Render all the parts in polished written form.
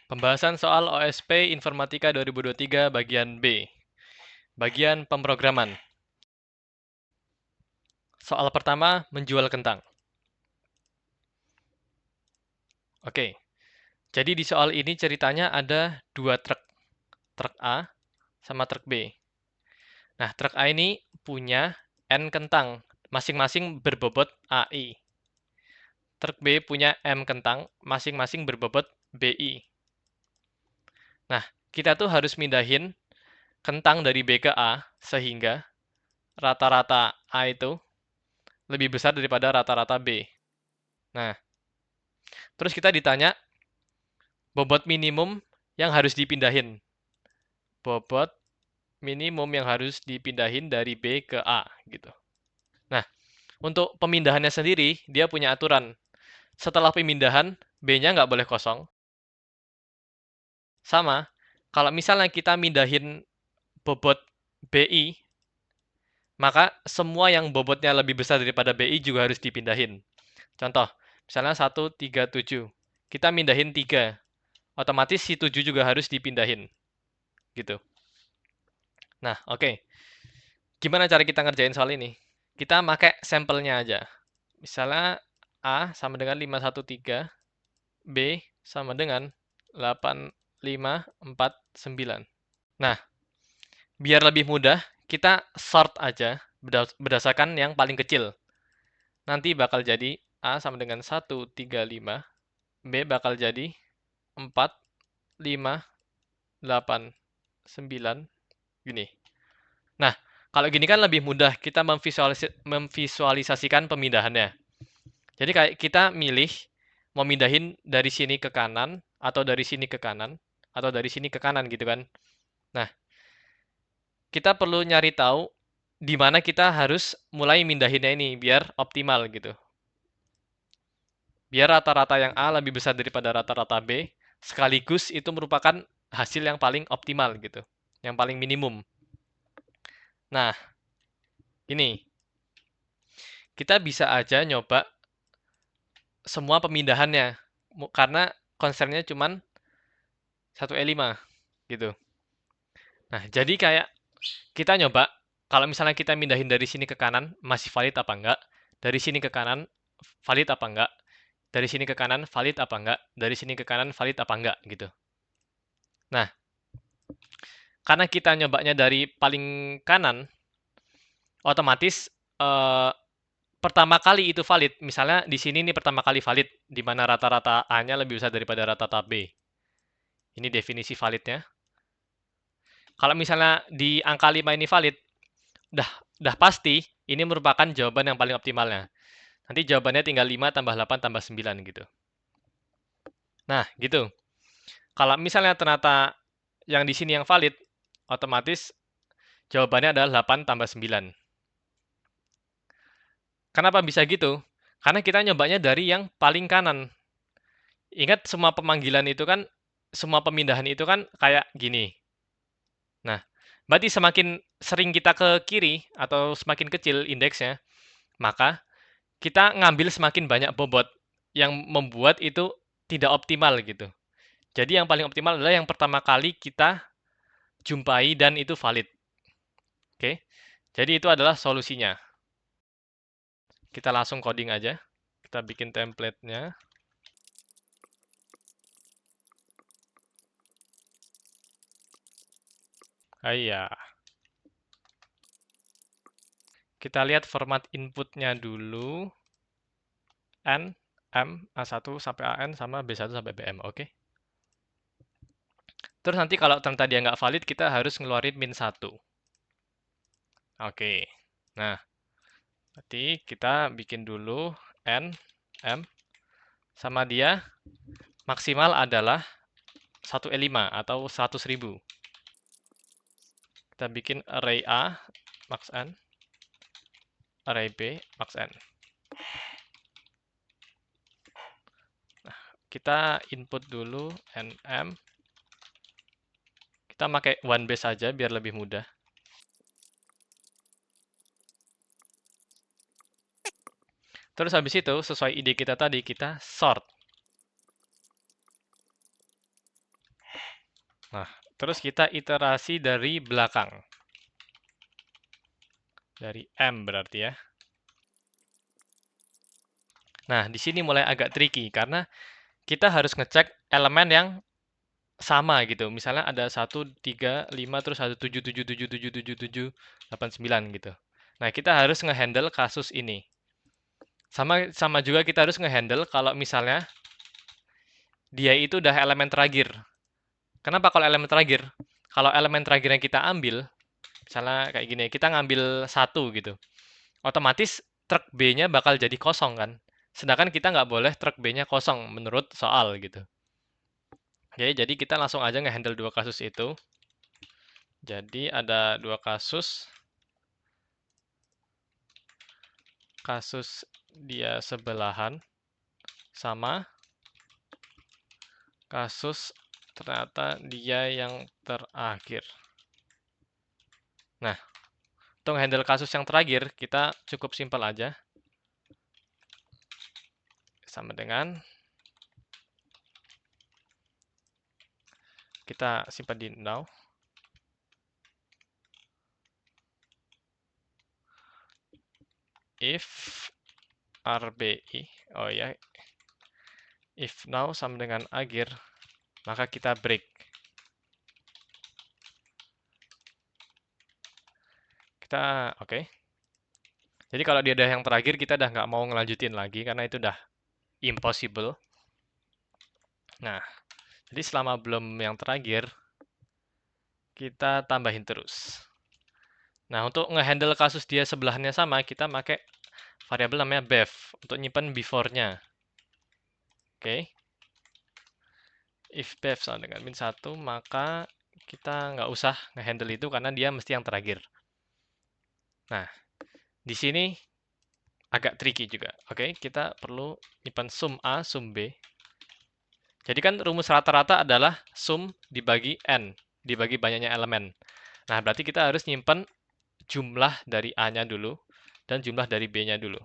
Pembahasan soal OSP Informatika 2023 bagian B. Bagian pemrograman. Soal pertama, menjual kentang. Oke, jadi di soal ini ceritanya ada dua truk. Truk A sama truk B. Nah, truk A ini punya N kentang, masing-masing berbobot AI. Truk B punya M kentang, masing-masing berbobot BI. Nah, kita tuh harus mindahin kentang dari B ke A, sehingga rata-rata A itu lebih besar daripada rata-rata B. Nah, terus kita ditanya bobot minimum yang harus dipindahin. Bobot minimum yang harus dipindahin dari B ke A gitu. Nah, untuk pemindahannya sendiri, dia punya aturan. Setelah pemindahan, B-nya nggak boleh kosong. Sama, kalau misalnya kita mindahin bobot BI, maka semua yang bobotnya lebih besar daripada BI juga harus dipindahin. Contoh, misalnya 137. Kita mindahin 3. Otomatis si 7 juga harus dipindahin. Gitu. Nah, oke. Gimana cara kita ngerjain soal ini? Kita pakai sampelnya aja. Misalnya A sama dengan 513, B sama dengan 8549. Nah, biar lebih mudah, kita sort aja berdasarkan yang paling kecil. Nanti bakal jadi A sama dengan 135, B bakal jadi 4, 5, 8, 9, gini. Nah, kalau gini kan lebih mudah kita memvisualisasikan pemindahannya. Jadi kayak kita milih mau mindahin dari sini ke kanan, atau dari sini ke kanan, atau dari sini ke kanan gitu kan. Nah, kita perlu nyari tahu di mana kita harus mulai mindahinnya ini biar optimal gitu. Biar rata-rata yang A lebih besar daripada rata-rata B, sekaligus itu merupakan hasil yang paling optimal gitu, yang paling minimum. Nah, ini kita bisa aja nyoba semua pemindahannya, karena concernnya cuman 1E5 gitu. Nah, jadi kayak kita nyoba, kalau misalnya kita mindahin dari sini ke kanan, masih valid apa enggak? Dari sini ke kanan, valid apa enggak? Dari sini ke kanan, valid apa enggak? Dari sini ke kanan, valid apa enggak? Gitu. Nah, karena kita nyobanya dari paling kanan, otomatis pertama kali itu valid. Misalnya di sini nih pertama kali valid, di mana rata-rata A-nya lebih besar daripada rata-rata B. Ini definisi validnya. Kalau misalnya di angka 5 ini valid, udah pasti ini merupakan jawaban yang paling optimalnya. Nanti jawabannya tinggal 5 tambah 8 tambah 9 gitu. Nah, gitu. Kalau misalnya ternyata yang di sini yang valid, otomatis jawabannya adalah 8 tambah 9. Kenapa bisa gitu? Karena kita nyobanya dari yang paling kanan. Ingat semua pemanggilan itu kan, semua pemindahan itu kan kayak gini. Nah, berarti semakin sering kita ke kiri atau semakin kecil indeksnya, maka kita ngambil semakin banyak bobot yang membuat itu tidak optimal gitu. Jadi yang paling optimal adalah yang pertama kali kita jumpai dan itu valid. Oke. Jadi itu adalah solusinya. Kita langsung coding aja. Kita bikin template-nya. Iya. Kita lihat format input-nya dulu. N, M, A1 sampai AN sama B1 sampai BM. Oke. Terus nanti kalau ternyata dia nggak valid, kita harus ngeluarin min 1. Oke. Nah, berarti kita bikin dulu N, M, sama dia maksimal adalah 1E5 atau 100.000. Kita bikin array A, max N, array B, max N. Nah, kita input dulu NM. Kita pakai one base saja biar lebih mudah. Terus habis itu, sesuai ide kita tadi, kita sort. Nah, terus kita iterasi dari belakang. Dari M berarti ya. Nah, di sini mulai agak tricky karena kita harus ngecek elemen yang sama gitu. Misalnya ada 1, 3, 5, terus ada 7, 7, 7, 7, 7, 7, 8, 9 gitu. Nah, kita harus ngehandle kasus ini. Sama juga kita harus ngehandle kalau misalnya dia itu udah elemen terakhir. Kenapa kalau elemen terakhir? Kalau elemen terakhir yang kita ambil, misalnya kayak gini, kita ngambil 1 gitu. Otomatis truk B-nya bakal jadi kosong kan. Sedangkan kita nggak boleh truk B-nya kosong menurut soal gitu. Oke, jadi kita langsung aja ngehandle dua kasus itu. Jadi ada dua kasus. Kasus dia sebelahan sama kasus ternyata dia yang terakhir. Nah, untuk handle kasus yang terakhir, kita cukup simpel aja. Sama dengan kita simpan di now. If RBI, oh ya, if now sama dengan akhir, maka kita break. Kita, oke. Jadi kalau dia udah yang terakhir, kita udah nggak mau ngelanjutin lagi, karena itu udah impossible. Nah, jadi selama belum yang terakhir, kita tambahin terus. Nah, untuk ngehandle kasus dia sebelahnya sama, kita pakai variabel namanya bev untuk nyimpan before-nya. Oke. If bev sama dengan min 1, maka kita nggak usah ngehandle itu karena dia mesti yang terakhir. Nah, di sini agak tricky juga. Oke, kita perlu nyimpan sum A, sum B. Jadi kan rumus rata-rata adalah sum dibagi N, dibagi banyaknya elemen. Nah, berarti kita harus nyimpan jumlah dari A-nya dulu, dan jumlah dari B-nya dulu.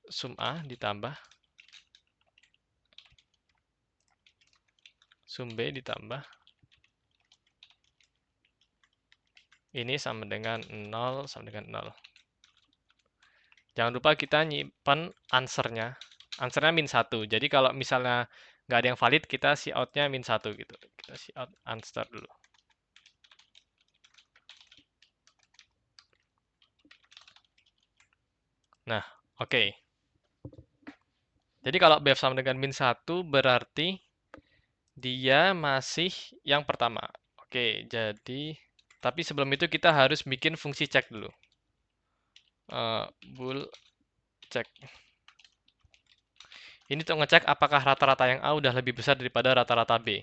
Sum A ditambah sum B ditambah ini sama dengan 0 sama dengan 0. Jangan lupa kita nyimpan answer-nya. Answer-nya min 1. Jadi kalau misalnya nggak ada yang valid, kita see out-nya min 1 gitu. Kita see out answer dulu. Nah, oke. Jadi kalau bev sama dengan min 1 berarti dia masih yang pertama. Oke, jadi tapi sebelum itu kita harus bikin fungsi cek dulu. Bool cek. Ini untuk ngecek apakah rata-rata yang A udah lebih besar daripada rata-rata B.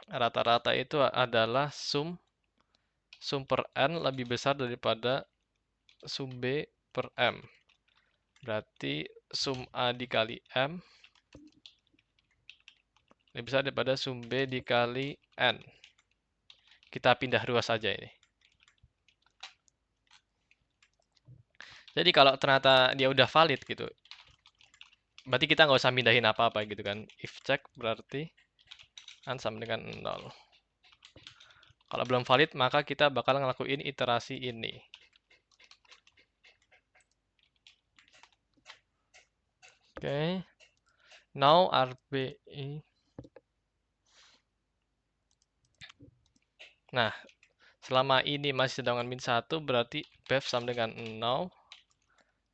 Rata-rata itu adalah sum per N lebih besar daripada sum B per M. Berarti sum A dikali M lebih besar daripada sum B dikali N. Kita pindah ruas saja ini. Jadi kalau ternyata dia udah valid gitu, berarti kita nggak usah pindahin apa-apa gitu kan. If check berarti N sama dengan 0. Kalau belum valid, maka kita bakal ngelakuin iterasi ini. Oke. Now RBI. Nah, selama ini masih dengan min 1, berarti bev sama dengan 0.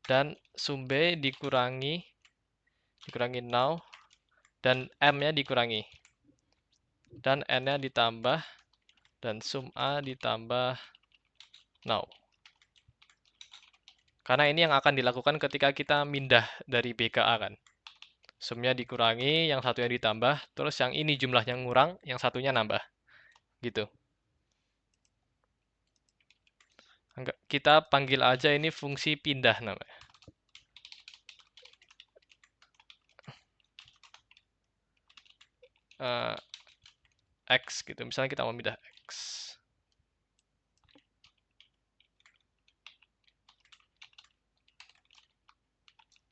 Dan sum B dikurangi 0. Dan M-nya dikurangi. Dan N-nya ditambah. Dan sum A ditambah 0. Karena ini yang akan dilakukan ketika kita mindah dari B ke A kan. Sumnya dikurangi, yang satunya ditambah, terus yang ini jumlahnya ngurang, yang satunya nambah. Gitu. Kita panggil aja ini fungsi pindah namanya. X gitu. Misalnya kita mau pindah X.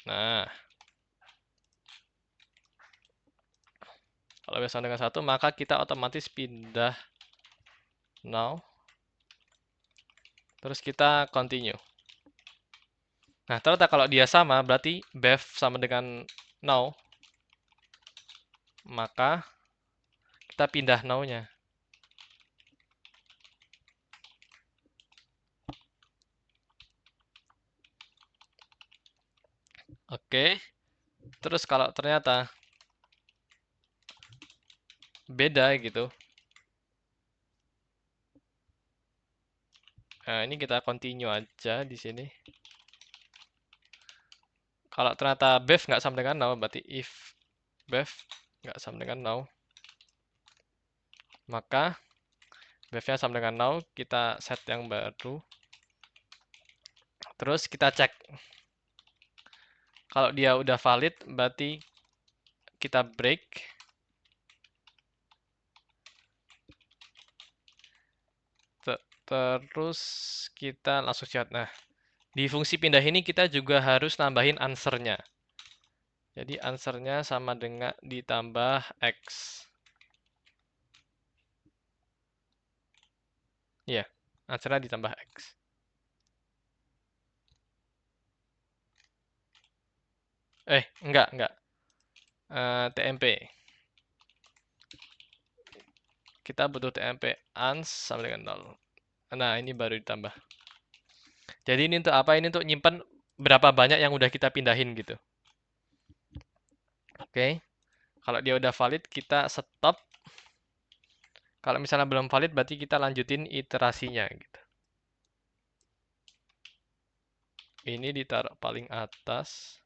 Nah. Kalau W sama dengan 1, maka kita otomatis pindah now. Terus kita continue. Nah, ternyata kalau dia sama, berarti bev sama dengan now. Maka kita pindah now-nya. Oke. Terus kalau ternyata beda gitu. Nah, ini kita continue aja di sini. Kalau ternyata bev nggak sama dengan now, berarti if bev nggak sama dengan now, maka bev-nya sama dengan now, kita set yang baru. Terus kita cek. Kalau dia udah valid, berarti kita break. Terus kita langsung lihat. Nah, di fungsi pindah ini kita juga harus nambahin answer-nya. Jadi answer-nya sama dengan ditambah X. Iya, answer-nya ditambah X. Enggak. TMP. Kita butuh TMP ans sama dengan 0. Nah, ini baru ditambah. Jadi ini untuk apa? Ini untuk nyimpan berapa banyak yang udah kita pindahin gitu. Oke. Kalau dia udah valid, kita stop. Kalau misalnya belum valid, berarti kita lanjutin iterasinya gitu. Ini ditaruh paling atas.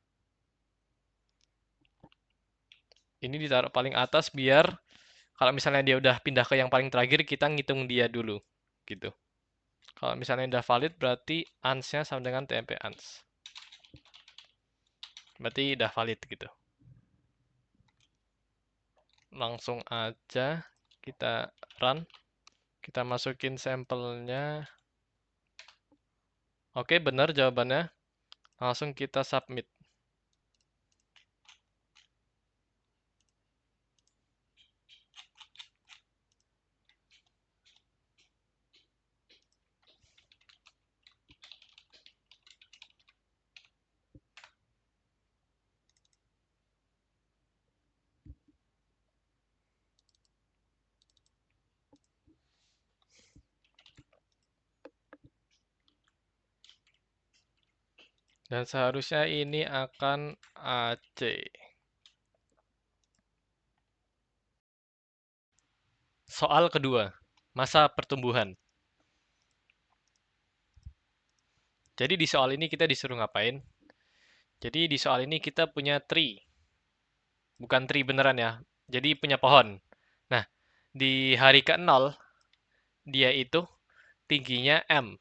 Ini ditaruh paling atas biar kalau misalnya dia udah pindah ke yang paling terakhir, kita ngitung dia dulu gitu. Kalau misalnya udah valid, berarti ans-nya sama dengan tmp ans. Berarti udah valid gitu. Langsung aja kita run. Kita masukin sampelnya. Oke, benar jawabannya. Langsung kita submit. Dan seharusnya ini akan AC. Soal kedua, masa pertumbuhan. Jadi di soal ini kita disuruh ngapain? Jadi di soal ini kita punya tree. Bukan tree beneran ya. Jadi punya pohon. Nah, di hari ke-0, dia itu tingginya M.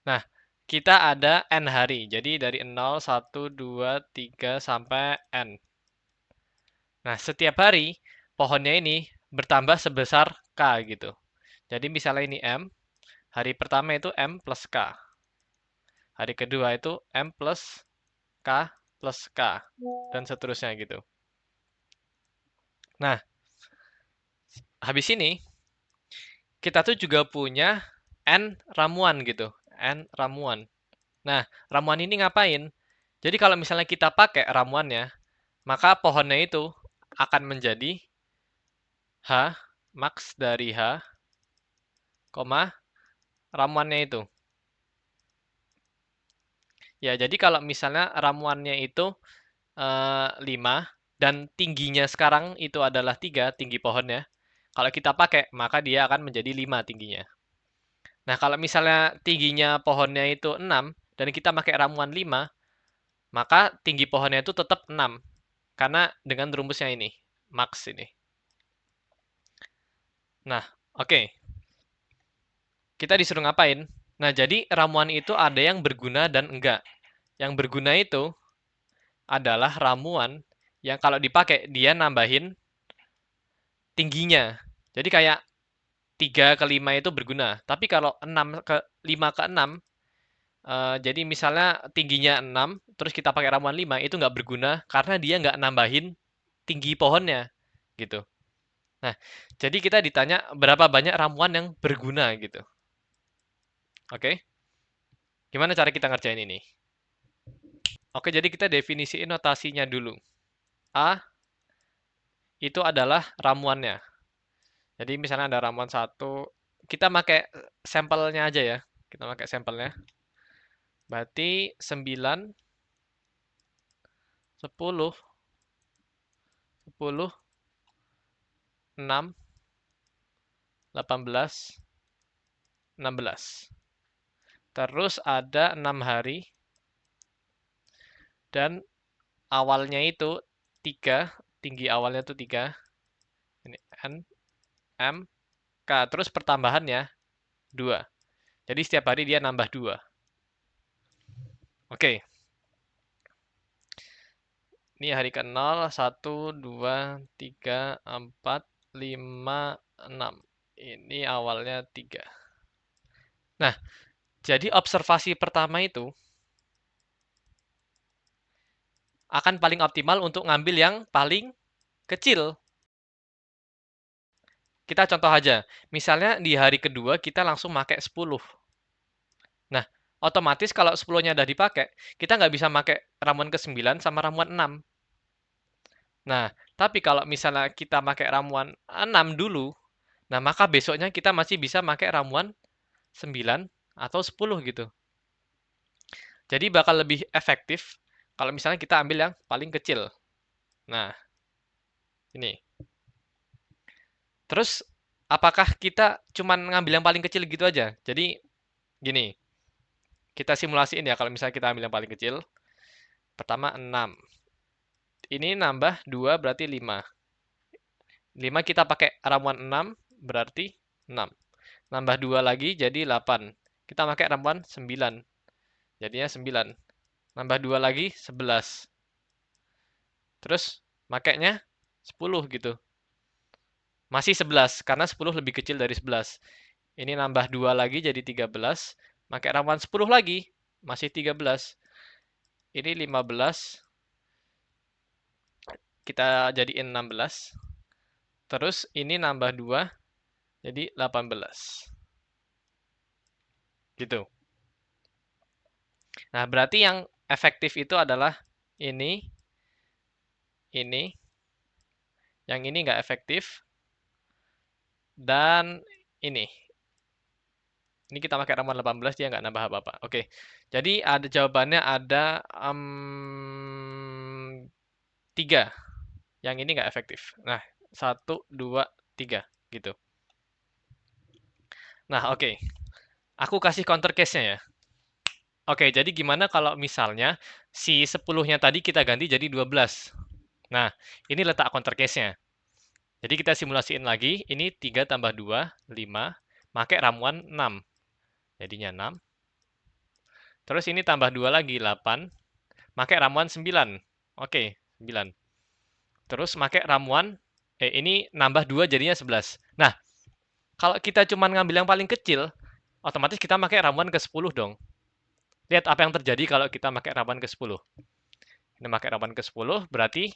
Nah, kita ada N hari. Jadi dari 0, 1, 2, 3, sampai N. Nah, setiap hari, pohonnya ini bertambah sebesar K gitu. Jadi misalnya ini M, hari pertama itu M plus K. Hari kedua itu M plus K plus K. Dan seterusnya gitu. Nah, habis ini, kita tuh juga punya N ramuan gitu. N ramuan. Nah, ramuan ini ngapain? Jadi kalau misalnya kita pakai ramuannya, maka pohonnya itu akan menjadi H, max dari H, ramuannya itu. Ya, jadi kalau misalnya ramuannya itu 5, dan tingginya sekarang itu adalah 3, tinggi pohonnya. Kalau kita pakai, maka dia akan menjadi 5 tingginya. Nah, kalau misalnya tingginya pohonnya itu 6, dan kita pakai ramuan 5, maka tinggi pohonnya itu tetap 6. Karena dengan rumusnya ini, max ini. Nah, oke. Kita disuruh ngapain? Nah, jadi ramuan itu ada yang berguna dan enggak. Yang berguna itu adalah ramuan yang kalau dipakai, dia nambahin tingginya. Jadi kayak 3 ke 5 itu berguna. Tapi kalau 5 ke 6, jadi misalnya tingginya 6, terus kita pakai ramuan 5, itu nggak berguna karena dia nggak nambahin tinggi pohonnya, gitu. Nah, jadi kita ditanya berapa banyak ramuan yang berguna, gitu. Oke? Gimana cara kita ngerjain ini? Oke, jadi kita definisiin notasinya dulu. A itu adalah ramuannya. Jadi misalnya ada ramuan 1, kita pakai sampelnya aja ya. Kita pakai sampelnya. Berarti 9, 10, 10, 6, 18, 16. Terus ada 6 hari. Dan awalnya itu 3. Tinggi awalnya itu 3. Ini N, M, K. Terus pertambahannya 2. Jadi setiap hari dia nambah 2. Oke. Ini hari ke-0, 1, 2, 3, 4, 5, 6. Ini awalnya 3. Nah, jadi observasi pertama itu akan paling optimal untuk ngambil yang paling kecil. Kita contoh aja. Misalnya di hari kedua kita langsung pakai 10. Nah, otomatis kalau 10-nya udah dipakai, kita nggak bisa pakai ramuan ke-9 sama ramuan 6. Nah, tapi kalau misalnya kita pakai ramuan 6 dulu, nah maka besoknya kita masih bisa pakai ramuan 9 atau 10 gitu. Jadi bakal lebih efektif kalau misalnya kita ambil yang paling kecil. Nah, ini. Terus, apakah kita cuman ngambil yang paling kecil gitu aja? Jadi, gini. Kita simulasiin ya kalau misalnya kita ambil yang paling kecil. Pertama 6. Ini nambah 2 berarti 5. 5 kita pakai ramuan 6 berarti 6. Nambah 2 lagi jadi 8. Kita pakai ramuan 9. Jadinya 9. Nambah 2 lagi 11. Terus makainya 10 gitu. Masih 11 karena 10 lebih kecil dari 11. Ini nambah 2 lagi jadi 13. Pakai ramuan 10 lagi masih 13. Ini 15. Kita jadiin 16. Terus ini nambah 2 jadi 18. Gitu. Nah, berarti yang efektif itu adalah ini, yang ini nggak efektif, dan ini. Ini kita pakai ramuan 18, dia nggak nambah apa-apa. Oke, jadi ada jawabannya ada 3. Yang ini nggak efektif. Nah, 1, 2, 3 gitu. Nah, oke. Aku kasih counter case-nya ya. Oke, jadi gimana kalau misalnya si 10-nya tadi kita ganti jadi 12. Nah, ini letak counter case-nya. Jadi kita simulasiin lagi, ini 3 tambah 2, 5, pakai ramuan 6. Jadinya 6. Terus ini tambah 2 lagi, 8, pakai ramuan 9. Oke, 9. Terus pakai ramuan, ini nambah 2 jadinya 11. Nah, kalau kita cuma ngambil yang paling kecil, otomatis kita pakai ramuan ke-10 dong. Lihat apa yang terjadi kalau kita pakai ramuan ke-10. Kita pakai ramuan ke-10, berarti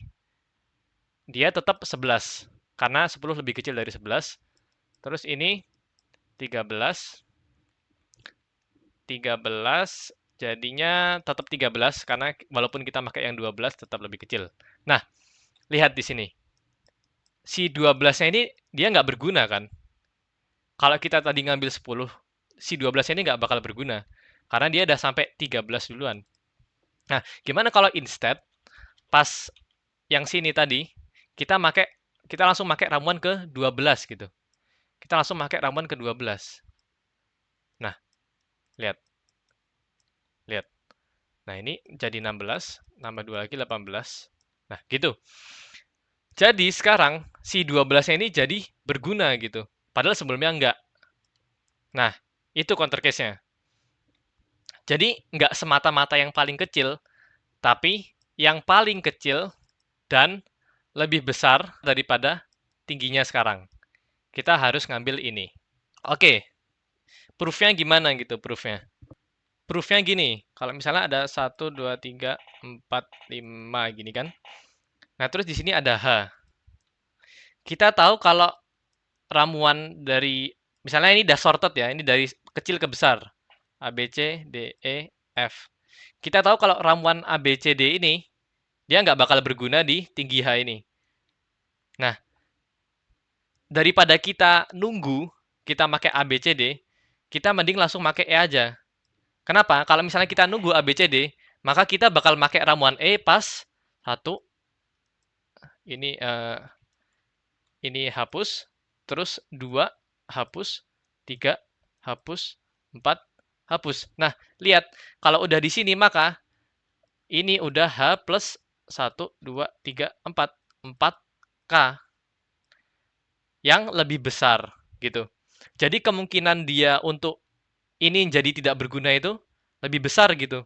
dia tetap 11. Karena 10 lebih kecil dari 11. Terus ini 13. 13 jadinya tetap 13 karena walaupun kita pakai yang 12 tetap lebih kecil. Nah, lihat di sini. Si 12-nya ini dia nggak berguna kan? Kalau kita tadi ngambil 10, si 12 ini nggak bakal berguna. Karena dia udah sampai 13 duluan. Nah, gimana kalau instead, pas yang sini tadi, kita langsung pakai ramuan ke 12 gitu. Kita langsung pakai ramuan ke 12. Nah, lihat. Lihat. Nah, ini jadi 16, nambah 2 lagi 18. Nah, gitu. Jadi sekarang si 12-nya ini jadi berguna gitu. Padahal sebelumnya enggak. Nah, itu counter case-nya. Jadi enggak semata-mata yang paling kecil, tapi yang paling kecil dan lebih besar daripada tingginya sekarang. Kita harus ngambil ini. Oke, proof-nya gimana gitu proof-nya? Proof-nya gini, kalau misalnya ada 1, 2, 3, 4, 5 gini kan. Nah, terus di sini ada H. Kita tahu kalau ramuan dari, misalnya ini udah sorted ya, ini dari kecil ke besar. A, B, C, D, E, F. Kita tahu kalau ramuan A, B, C, D ini, dia nggak bakal berguna di tinggi H ini. Nah, daripada kita nunggu, kita pakai A, B, C, D, kita mending langsung pakai E aja. Kenapa? Kalau misalnya kita nunggu A, B, C, D, maka kita bakal pakai ramuan E pas satu, ini ini hapus, terus 2 hapus, 3 hapus, 4 hapus. Nah, lihat, kalau udah di sini maka ini udah H plus 1, 2, 3, 4. 4K yang lebih besar gitu. Jadi kemungkinan dia untuk ini jadi tidak berguna itu lebih besar gitu.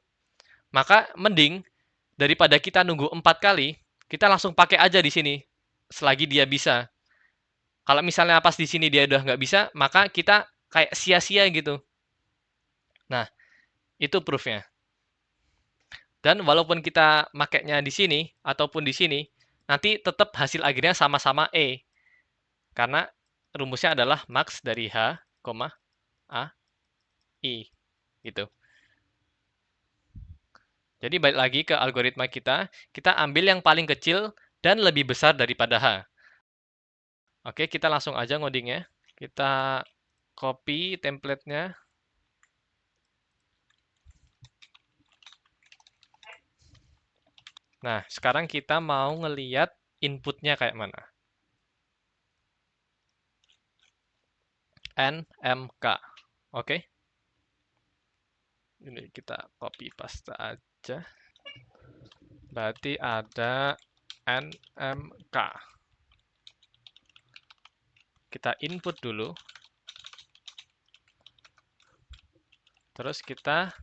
Maka mending daripada kita nunggu 4 kali, kita langsung pakai aja di sini selagi dia bisa. Kalau misalnya pas di sini dia udah nggak bisa, maka kita kayak sia-sia gitu. Nah, itu proofnya. Dan walaupun kita makainya di sini ataupun di sini, nanti tetap hasil akhirnya sama-sama E. Karena rumusnya adalah max dari H, A, I. Gitu. Jadi balik lagi ke algoritma kita ambil yang paling kecil dan lebih besar daripada H. Oke, kita langsung aja ngodingnya. Kita copy template-nya. Nah, sekarang kita mau ngeliat inputnya kayak mana. NMK. Oke. Ini kita copy paste aja. Berarti ada NMK. Kita input dulu. Terus kita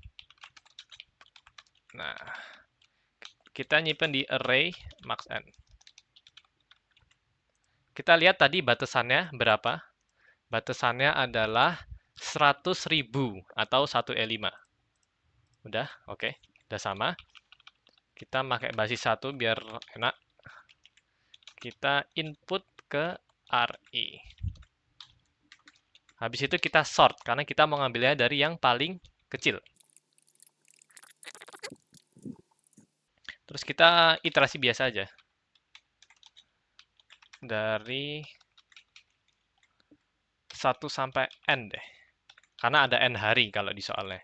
nyimpen di array max n. Kita lihat tadi batasannya berapa? Batasannya adalah 100.000 atau 1E5. Udah, oke. Udah sama. Kita pakai basis 1 biar enak. Kita input ke RI. Habis itu kita sort, karena kita mau ngambilnya dari yang paling kecil. Terus kita iterasi biasa aja. Dari 1 sampai N deh. Karena ada N hari kalau di soalnya.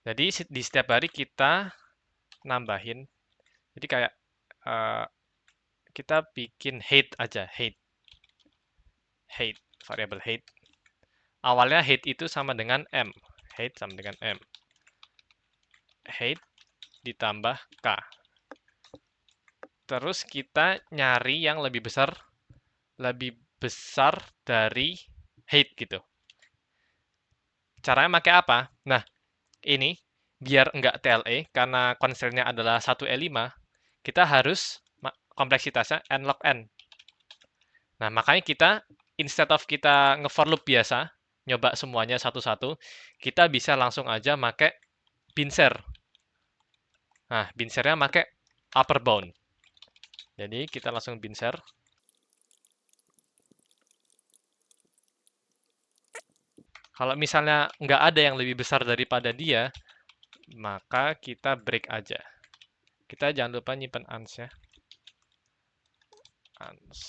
Jadi di setiap hari kita nambahin. Jadi kayak kita bikin height aja, height, variabel height. Awalnya height itu sama dengan M. Height sama dengan M. Height ditambah K. Terus kita nyari yang lebih besar dari height gitu. Caranya pakai apa? Nah, ini biar enggak TLE, karena constraint-nya adalah 1E5, kita harus kompleksitasnya n log n. Nah, makanya kita, instead of kita nge-for loop biasa, nyoba semuanya satu-satu, kita bisa langsung aja pakai bin share. Nah, bin share-nya pakai upper bound. Jadi, kita langsung bin share. Kalau misalnya nggak ada yang lebih besar daripada dia, maka kita break aja. Kita jangan lupa nyimpen ans ya. Ans.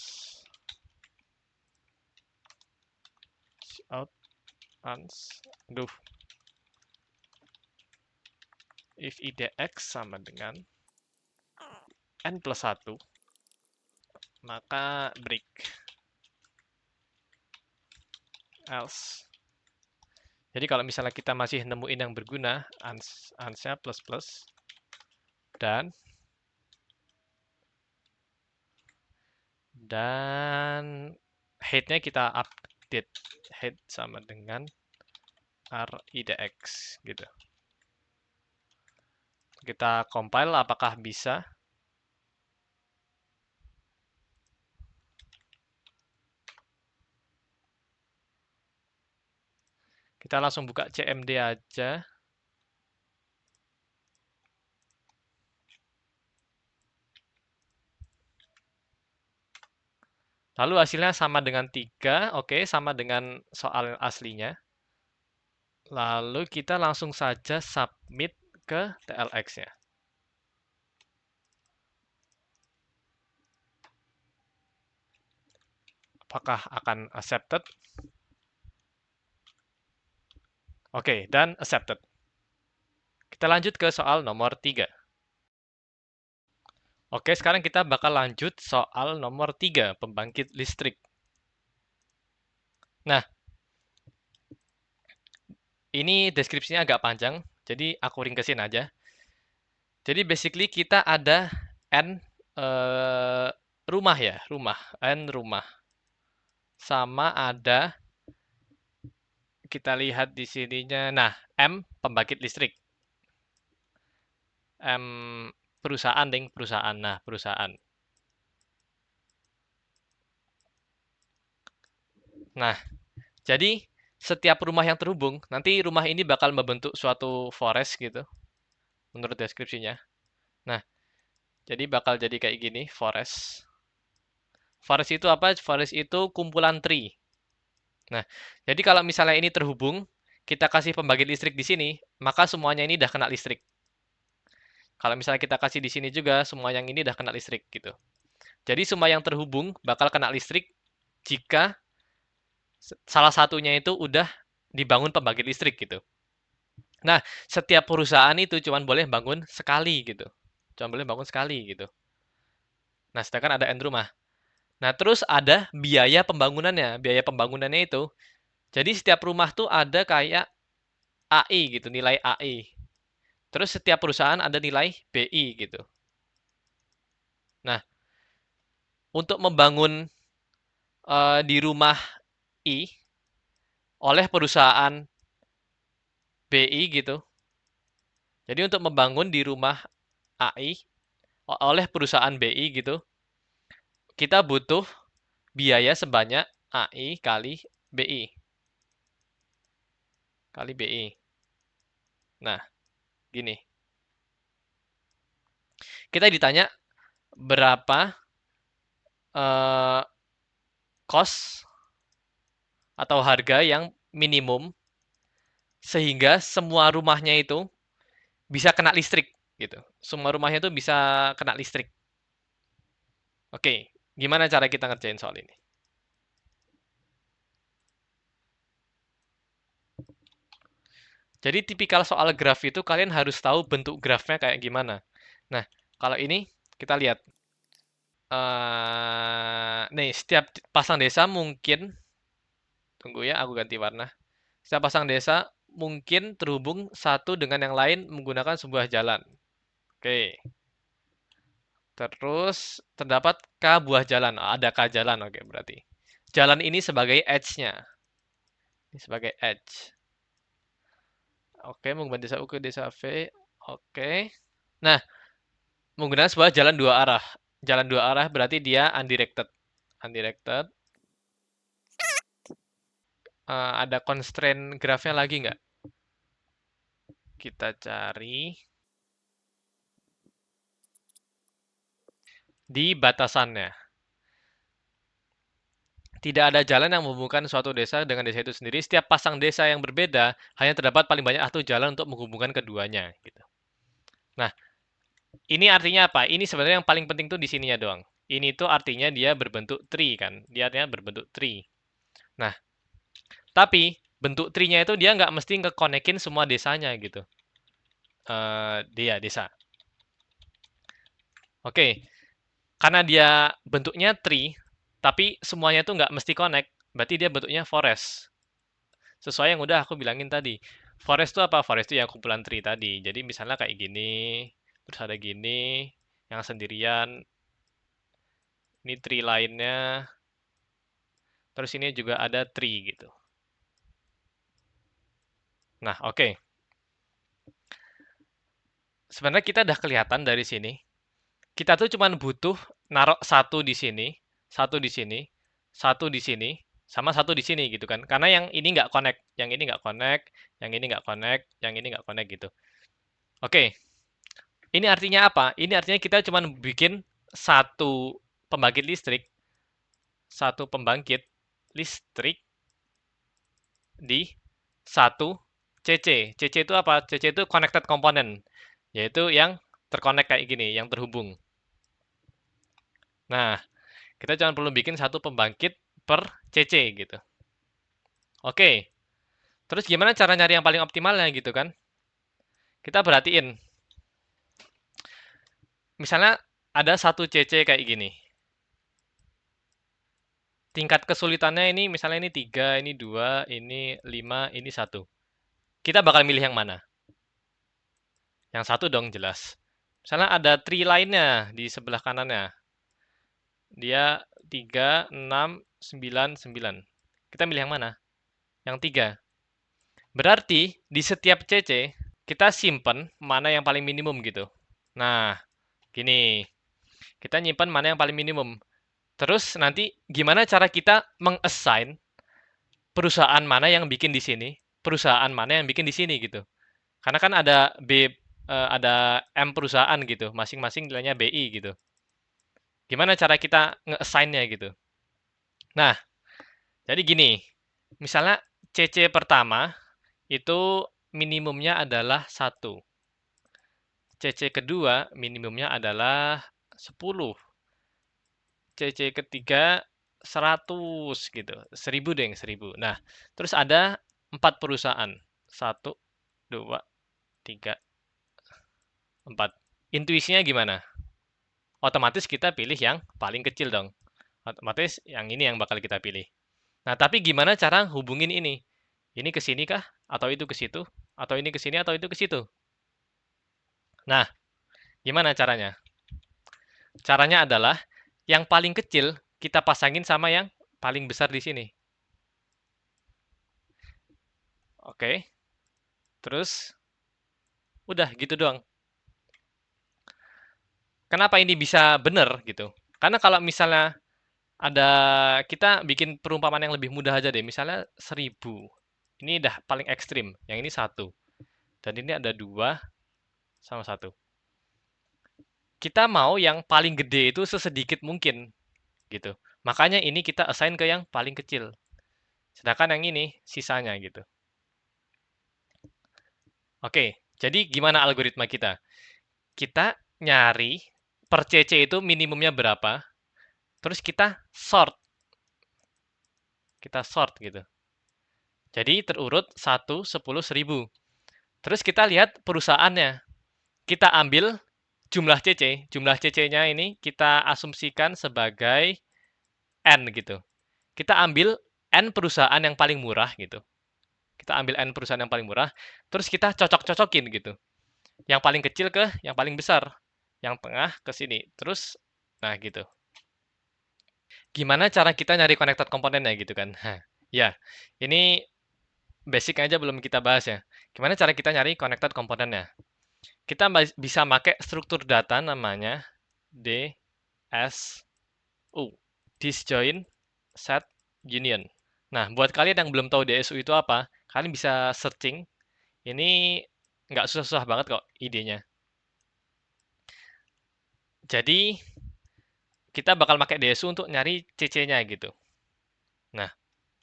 Out. Ans. Duh. If idx sama dengan n plus 1, maka break. Else. Jadi kalau misalnya kita masih nemuin yang berguna, ans-nya plus-plus, dan height-nya kita update. Height sama dengan ridx, gitu. Kita compile apakah bisa. Kita langsung buka CMD aja. Lalu hasilnya sama dengan 3, oke, sama dengan soal aslinya. Lalu kita langsung saja submit ke TLX-nya. Apakah akan accepted? Oke, dan accepted. Kita lanjut ke soal nomor 3. Oke, sekarang kita bakal lanjut soal nomor 3, pembangkit listrik. Nah, ini deskripsinya agak panjang, jadi aku ringkesin aja. Jadi basically kita ada N rumah ya, N rumah. Sama ada, kita lihat di sininya, nah, M pembangkit listrik. M perusahaan, perusahaan. Nah, perusahaan. Nah, jadi setiap rumah yang terhubung, nanti rumah ini bakal membentuk suatu forest gitu, menurut deskripsinya. Nah, jadi bakal jadi kayak gini, forest. Forest itu apa? Forest itu kumpulan tree. Nah, jadi kalau misalnya ini terhubung, kita kasih pembangkit listrik di sini, maka semuanya ini udah kena listrik. Kalau misalnya kita kasih di sini juga, semua yang ini udah kena listrik gitu. Jadi semua yang terhubung bakal kena listrik jika salah satunya itu udah dibangun pembangkit listrik gitu. Nah, setiap perusahaan itu cuma boleh bangun sekali gitu. Cuma boleh bangun sekali gitu. Nah, sedangkan ada N rumah. Nah, terus ada biaya pembangunannya. Biaya pembangunannya itu, jadi setiap rumah tuh ada kayak AI gitu, nilai AI. Terus setiap perusahaan ada nilai BI gitu. Nah, untuk membangun di rumah I oleh perusahaan BI gitu. Jadi untuk membangun di rumah AI oleh perusahaan BI gitu, kita butuh biaya sebanyak AI kali BI. Kali BI. Nah, gini. Kita ditanya berapa cost atau harga yang minimum sehingga semua rumahnya itu bisa kena listrik gitu. Semua rumahnya itu bisa kena listrik. Oke, gimana cara kita ngerjain soal ini? Jadi tipikal soal graf itu kalian harus tahu bentuk grafnya kayak gimana. Nah, kalau ini kita lihat. Nih, setiap pasang desa mungkin, tunggu ya, aku ganti warna. Setiap pasang desa mungkin terhubung satu dengan yang lain menggunakan sebuah jalan. Oke. Terus terdapat K buah jalan. Oh, ada K jalan, oke berarti. Jalan ini sebagai edge-nya. Ini sebagai edge. Oke, mengubah desa U ke desa V. Oke. Nah, menggunakan sebuah jalan dua arah. Jalan dua arah berarti dia undirected. Undirected. Ada constraint grafnya lagi nggak? Kita cari di batasannya. Tidak ada jalan yang menghubungkan suatu desa dengan desa itu sendiri. Setiap pasang desa yang berbeda hanya terdapat paling banyak satu jalan untuk menghubungkan keduanya. Gitu. Nah, ini artinya apa? Ini sebenarnya yang paling penting tuh di sininya doang. Ini tuh artinya dia berbentuk tree kan. Dia artinya berbentuk tree. Nah, tapi bentuk tree-nya itu dia nggak mesti nge-connect-in semua desanya gitu. Dia desa. Oke, karena dia bentuknya tree, tapi semuanya itu nggak mesti connect. Berarti dia bentuknya forest. Sesuai yang udah aku bilangin tadi. Forest itu apa? Forest itu yang kumpulan tree tadi. Jadi misalnya kayak gini, terus ada gini, yang sendirian, ini tree lainnya, terus ini juga ada tree gitu. Nah, oke. Sebenarnya kita udah kelihatan dari sini. Kita tuh cuma butuh naruh satu di sini, satu di sini, satu di sini, sama satu di sini gitu kan. Karena yang ini nggak connect, yang ini nggak connect, yang ini nggak connect, yang ini nggak connect gitu. Oke, ini artinya apa? Ini artinya kita cuma bikin satu pembangkit listrik satu pembangkit listrik di satu CC. CC itu apa? CC itu connected component, yaitu yang terkonek kayak gini, yang terhubung. Nah, kita cuma perlu bikin satu pembangkit per CC gitu. Oke, terus gimana cara nyari yang paling optimalnya gitu kan? Kita perhatiin. Misalnya ada satu CC kayak gini. Tingkat kesulitannya ini misalnya ini 3, ini 2, ini 5, ini 1. Kita bakal milih yang mana? Yang satu dong jelas. Misalnya ada tree lainnya di sebelah kanannya. Dia 3, 6, 9, 9. Kita milih yang mana? Yang 3. Berarti di setiap CC kita simpen mana yang paling minimum gitu. Nah, gini. Kita nyimpan mana yang paling minimum. Terus nanti gimana cara kita meng-assign perusahaan mana yang bikin di sini, perusahaan mana yang bikin di sini gitu. Karena kan ada ada M perusahaan gitu, masing-masing nilainya BI gitu. Gimana cara kita nge-assign-nya gitu. Nah, jadi gini, misalnya CC pertama itu minimumnya adalah 1. CC kedua minimumnya adalah 10. CC ketiga 100 gitu. 1000 deh, 1000. Nah, terus ada 4 perusahaan. 1, 2, 3, 4. Intuisinya gimana? Otomatis kita pilih yang paling kecil dong. Otomatis yang ini yang bakal kita pilih. Nah, tapi gimana cara hubungin ini? Ini ke sini kah? Atau itu ke situ? Atau ini ke sini atau itu ke situ? Nah, gimana caranya? Caranya adalah yang paling kecil kita pasangin sama yang paling besar di sini. Oke. Terus udah gitu doang. Kenapa ini bisa benar gitu? Karena kalau misalnya ada kita bikin perumpamaan yang lebih mudah aja deh. Misalnya 1000. Ini udah paling ekstrim. Yang ini 1. Dan ini ada 2 sama 1. Kita mau yang paling gede itu sesedikit mungkin gitu. Makanya ini kita assign ke yang paling kecil. Sedangkan yang ini sisanya gitu. Oke, jadi gimana algoritma kita? Kita nyari per CC itu minimumnya berapa, terus kita sort. Kita sort gitu. Jadi terurut 1, 10, 1000. Terus kita lihat perusahaannya. Kita ambil jumlah CC. Jumlah CC-nya ini kita asumsikan sebagai N gitu. Kita ambil N perusahaan yang paling murah gitu. Kita ambil N perusahaan yang paling murah, terus kita cocok-cocokin gitu. Yang paling kecil ke yang paling besar. Yang tengah ke sini. Terus, nah gitu. Gimana cara kita nyari connected komponennya gitu kan? Ya, ini basic aja belum kita bahas ya. Gimana cara kita nyari connected komponennya? Kita bisa pakai struktur data namanya DSU. Disjoint Set Union. Nah, buat kalian yang belum tahu DSU itu apa, kalian bisa searching. Ini nggak susah-susah banget kok idenya. Jadi, kita bakal pakai DSU untuk nyari CC-nya gitu. Nah,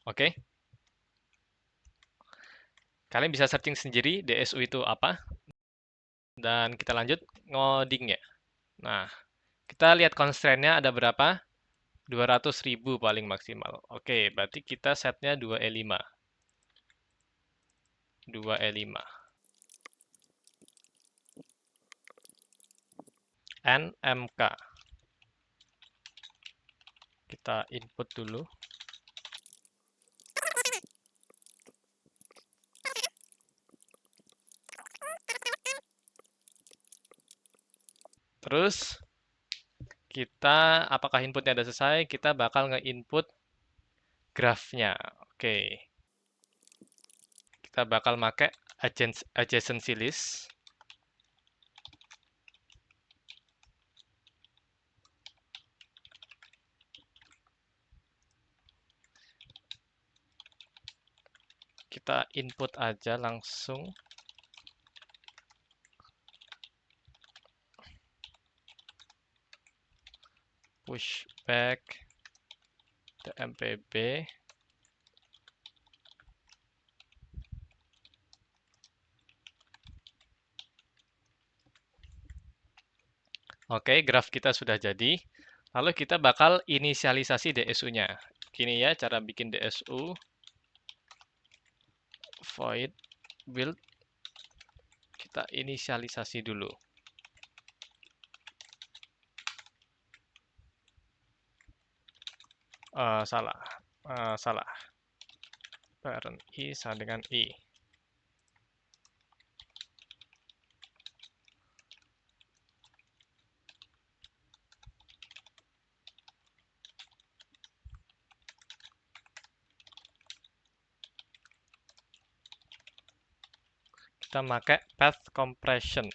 oke. Kalian bisa searching sendiri DSU itu apa. Dan kita lanjut ngoding ya. Nah, kita lihat constraint-nya ada berapa? 200.000 paling maksimal. Oke, berarti kita setnya 2E5. 2E5. NMK. Kita input dulu. Terus kita apakah inputnya udah selesai? Kita bakal nge-input grafnya. Oke. Kita bakal pakai adjacency list. Kita input aja langsung. Push back tmpb Oke, graf kita sudah jadi. Lalu kita bakal inisialisasi DSU-nya. Gini ya cara bikin DSU. Void build. Kita inisialisasi dulu. Salah. Parent I sama dengan I. Kita pakai path compression.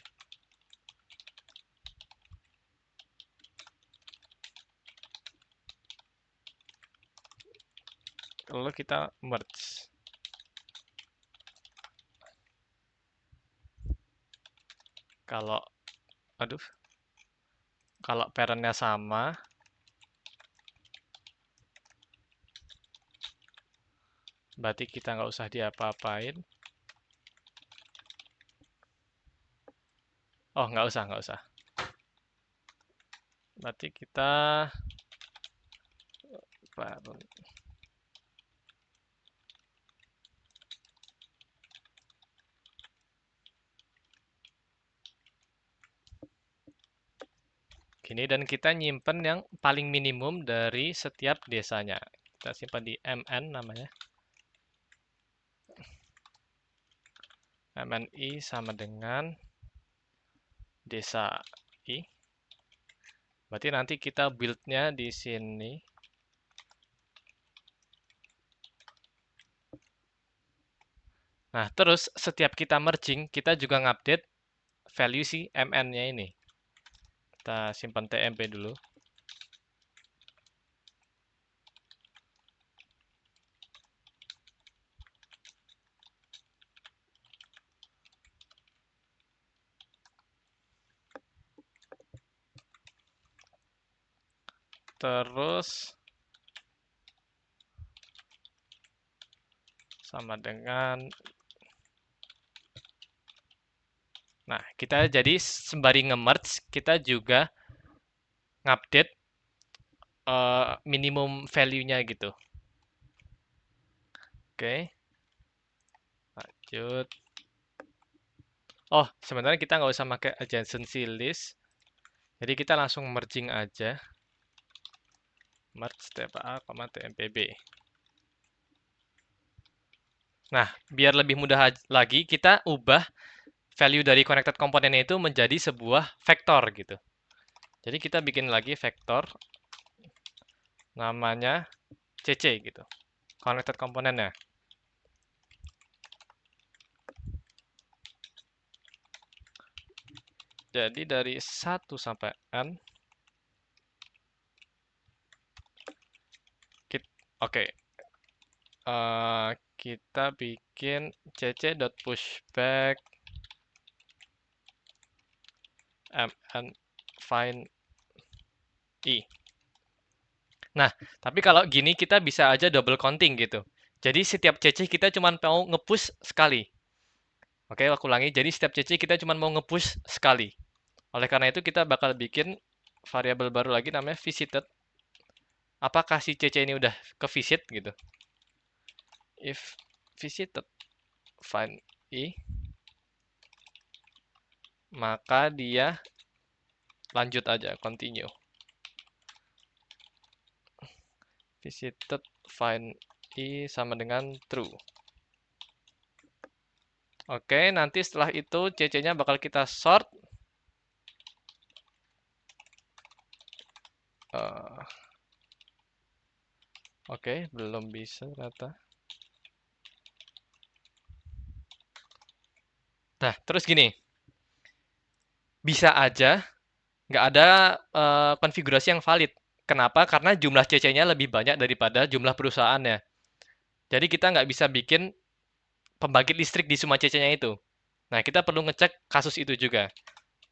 Lalu kita merge. Kalau parentnya sama, berarti kita nggak usah diapa-apain. Oh, nggak usah. Berarti kita gini, dan kita nyimpen yang paling minimum dari setiap desanya. Kita simpan di mn namanya. mni sama dengan desa I. Berarti nanti kita build-nya di sini. Nah, terus setiap kita merging, kita juga ngupdate value si mn-nya ini. Kita simpan tmp dulu. Terus sama dengan nah, kita jadi sembari nge-merge, kita juga ngupdate minimum value-nya gitu. Oke. Lanjut. Oh, sebenarnya kita nggak usah pakai adjacency list. Jadi kita langsung merging aja. Merge tpa, tmpb. Nah, biar lebih mudah lagi, kita ubah value dari connected komponennya itu menjadi sebuah vektor gitu. Jadi kita bikin lagi vektor namanya cc gitu. Connected komponennya. Jadi dari 1 sampai n. Oke. Kita bikin cc.pushback mn find i. Nah, tapi kalau gini kita bisa aja double counting gitu. Jadi setiap cc kita cuma mau nge-push sekali. Oke, aku ulangi. Jadi setiap cc kita cuma mau nge-push sekali. Oleh karena itu kita bakal bikin variabel baru lagi namanya visited. Apakah si cc ini udah ke visit gitu. If visited find i, maka dia lanjut aja, continue. Visited find i sama dengan true. Oke, nanti setelah itu cc-nya bakal kita sort. Oke, belum bisa ternyata. Nah, terus gini. Bisa aja nggak ada konfigurasi yang valid. Kenapa? Karena jumlah cc-nya lebih banyak daripada jumlah perusahaannya. Jadi kita nggak bisa bikin pembangkit listrik di semua cc-nya itu. Nah, kita perlu ngecek kasus itu juga.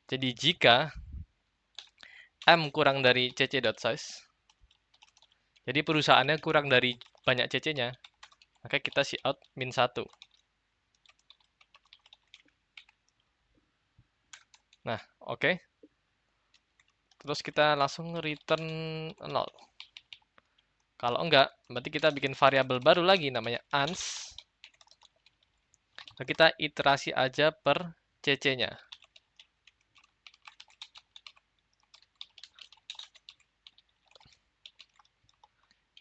Jadi jika m kurang dari cc.size, Jadi perusahaannya kurang dari banyak CC-nya. Maka kita cout min 1. Nah, oke. Terus kita langsung return 0. Kalau enggak, berarti kita bikin variabel baru lagi namanya ans. Kita iterasi aja per CC-nya.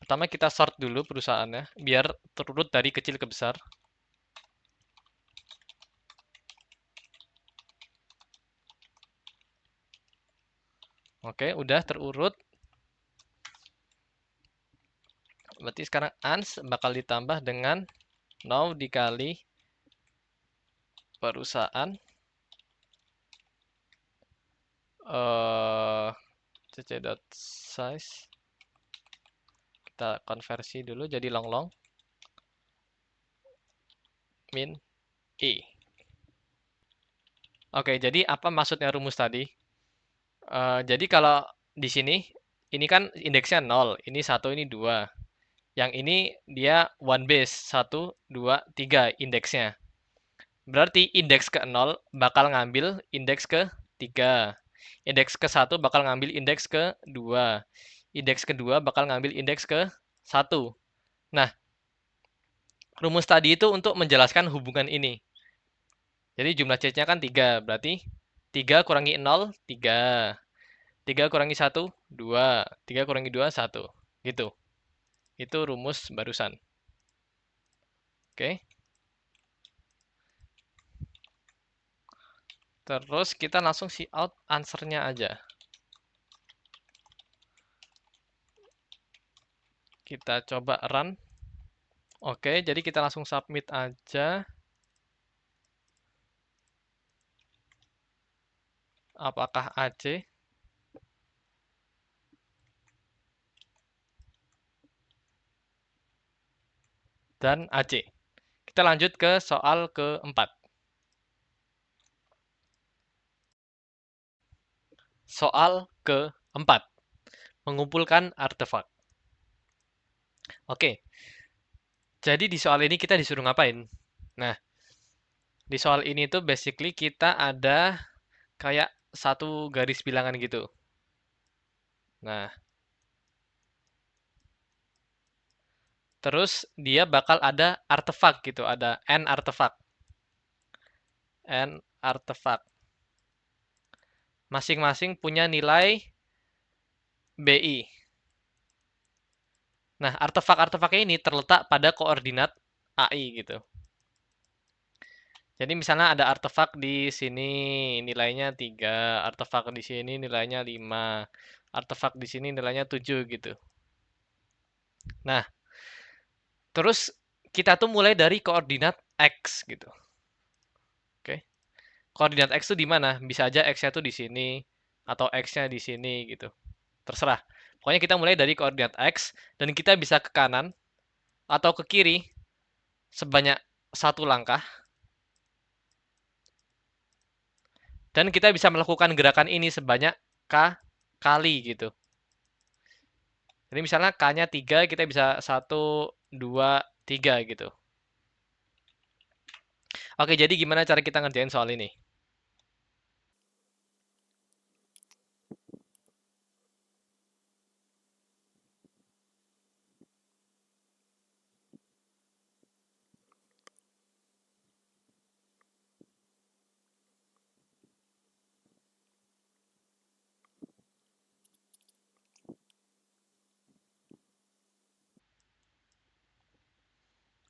Pertama kita sort dulu perusahaannya, biar terurut dari kecil ke besar. Oke, udah terurut. Berarti sekarang ans bakal ditambah dengan now dikali perusahaan cc.size. Kita konversi dulu jadi long min i. Oke, jadi apa maksudnya rumus tadi? Jadi kalau di sini, ini kan indeksnya 0, ini 1, ini 2. Yang ini dia one base, 1, 2, 3 indeksnya. Berarti indeks ke 0 bakal ngambil indeks ke 3. Indeks ke 1 bakal ngambil indeks ke 2. Indeks kedua bakal ngambil indeks ke 1. Nah, rumus tadi itu untuk menjelaskan hubungan ini. Jadi jumlah C-nya kan 3, berarti 3 kurangi 0, 3. 3 kurangi 1, 2. 3 kurangi 2, 1. Gitu. Itu rumus barusan. Oke. Terus kita langsung cout answer-nya aja. Kita coba run. Oke, jadi kita langsung submit aja. Apakah AC? Dan AC. Kita lanjut ke soal keempat. Soal keempat. Mengumpulkan artefak. Oke. Jadi di soal ini kita disuruh ngapain? Nah, di soal ini tuh basically kita ada kayak satu garis bilangan gitu. Nah, terus dia bakal ada artefak gitu, ada n artefak. N artefak. Masing-masing punya nilai BI. Nah, artefak-artefaknya ini terletak pada koordinat AI gitu. Jadi misalnya ada artefak di sini nilainya 3, artefak di sini nilainya 5, artefak di sini nilainya 7 gitu. Nah, terus kita tuh mulai dari koordinat X gitu. Oke. Koordinat X itu di mana? Bisa aja X-nya tuh di sini atau X-nya di sini gitu. Terserah. Pokoknya kita mulai dari koordinat X dan kita bisa ke kanan atau ke kiri sebanyak satu langkah. Dan kita bisa melakukan gerakan ini sebanyak K kali gitu. Jadi misalnya K-nya 3, kita bisa 1, 2, 3 gitu. Oke, jadi gimana cara kita ngerjain soal ini?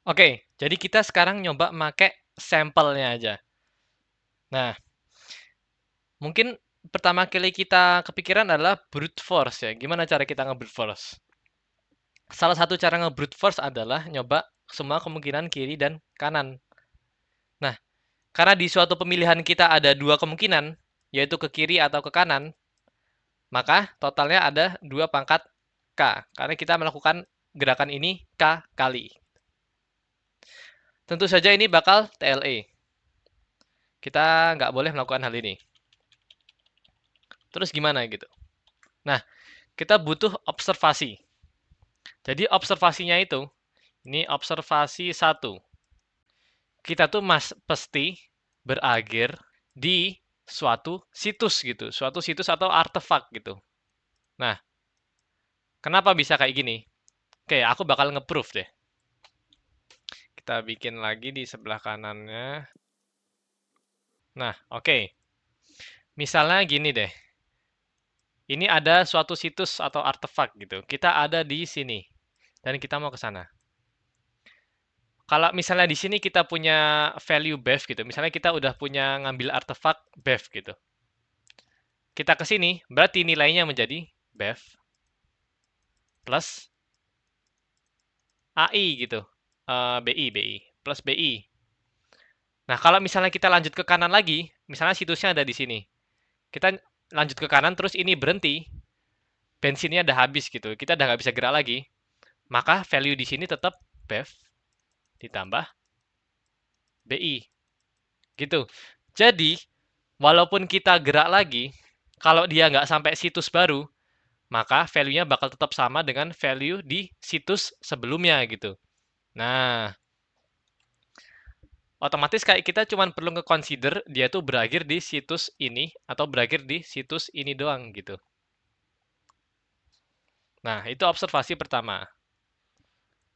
Oke, jadi kita sekarang nyoba make sampelnya aja. Nah, mungkin pertama kali kita kepikiran adalah brute force ya. Gimana cara kita nge-brute force? Salah satu cara nge-brute force adalah nyoba semua kemungkinan kiri dan kanan. Nah, karena di suatu pemilihan kita ada dua kemungkinan, yaitu ke kiri atau ke kanan, maka totalnya ada 2 pangkat K. Karena kita melakukan gerakan ini K kali. Tentu saja ini bakal TLE. Kita nggak boleh melakukan hal ini. Terus gimana gitu? Nah, kita butuh observasi. Jadi observasinya itu, ini observasi 1. Kita tuh pasti berakhir di suatu situs gitu, suatu situs atau artefak gitu. Nah, kenapa bisa kayak gini? Oke, aku bakal nge-proof deh. Kita bikin lagi di sebelah kanannya. Nah, oke. Misalnya gini deh. Ini ada suatu situs atau artefak gitu. Kita ada di sini. Dan kita mau ke sana. Kalau misalnya di sini kita punya value bev gitu. Misalnya kita udah punya ngambil artefak bev gitu. Kita ke sini, berarti nilainya menjadi bev plus AI gitu. BI plus BI. Nah, kalau misalnya kita lanjut ke kanan lagi, misalnya situsnya ada di sini. Kita lanjut ke kanan, terus ini berhenti. Bensinnya udah habis gitu. Kita udah nggak bisa gerak lagi. Maka value di sini tetap bev ditambah BI. Gitu. Jadi, walaupun kita gerak lagi, kalau dia nggak sampai situs baru, maka value-nya bakal tetap sama dengan value di situs sebelumnya gitu. Nah, otomatis kayak kita cuma perlu nge-consider dia tuh berakhir di situs ini atau berakhir di situs ini doang gitu. Nah, itu observasi pertama.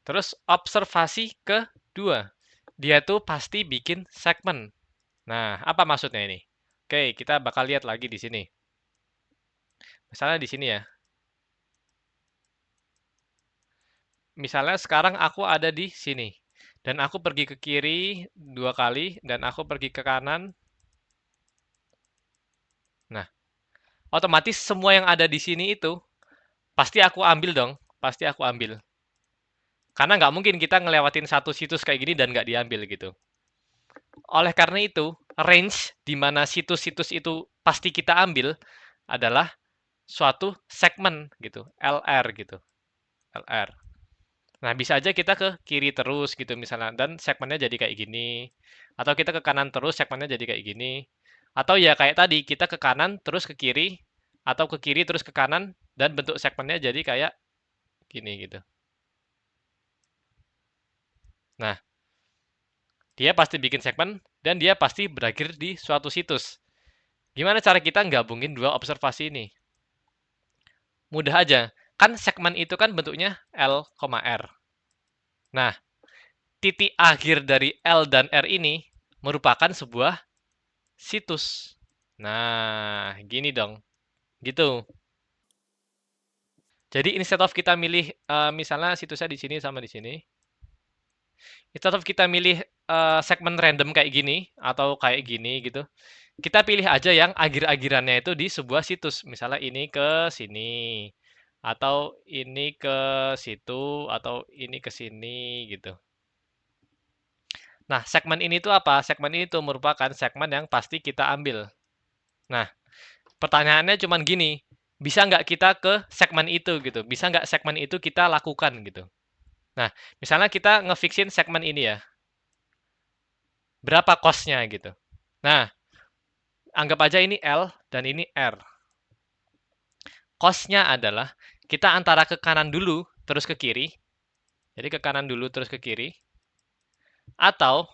Terus observasi kedua, dia tuh pasti bikin segmen. Nah, apa maksudnya ini? Oke, kita bakal lihat lagi di sini. Misalnya di sini ya. Misalnya sekarang aku ada di sini. Dan aku pergi ke kiri 2 kali, dan aku pergi ke kanan. Nah, otomatis semua yang ada di sini itu, pasti aku ambil dong. Pasti aku ambil. Karena nggak mungkin kita ngelewatin satu situs kayak gini dan nggak diambil gitu. Oleh karena itu, range di mana situs-situs itu pasti kita ambil adalah suatu segmen gitu, LR gitu. LR. Nah, bisa aja kita ke kiri terus gitu misalnya, dan segmennya jadi kayak gini. Atau kita ke kanan terus, segmennya jadi kayak gini. Atau ya kayak tadi, kita ke kanan terus ke kiri, atau ke kiri terus ke kanan, dan bentuk segmennya jadi kayak gini gitu. Nah, dia pasti bikin segmen, dan dia pasti berakhir di suatu situs. Gimana cara kita gabungin dua observasi ini? Mudah aja. Kan segmen itu kan bentuknya L, R. Nah, titik akhir dari L dan R ini merupakan sebuah situs. Nah, gini dong. Gitu. Jadi instead of kita milih misalnya situsnya di sini sama di sini, instead of kita milih segmen random kayak gini atau kayak gini gitu, kita pilih aja yang akhir-akhirannya itu di sebuah situs. Misalnya ini ke sini, atau ini ke situ, atau ini ke sini gitu. Nah, segmen ini tuh apa? Segmen ini tuh merupakan segmen yang pasti kita ambil. Nah, pertanyaannya cuma gini, bisa nggak kita ke segmen itu gitu? Bisa nggak segmen itu kita lakukan gitu? Nah, misalnya kita ngefixin segmen ini ya. Berapa cost-nya gitu. Nah, anggap aja ini L dan ini R. Cost-nya adalah kita antara ke kanan dulu terus ke kiri. Jadi ke kanan dulu terus ke kiri. Atau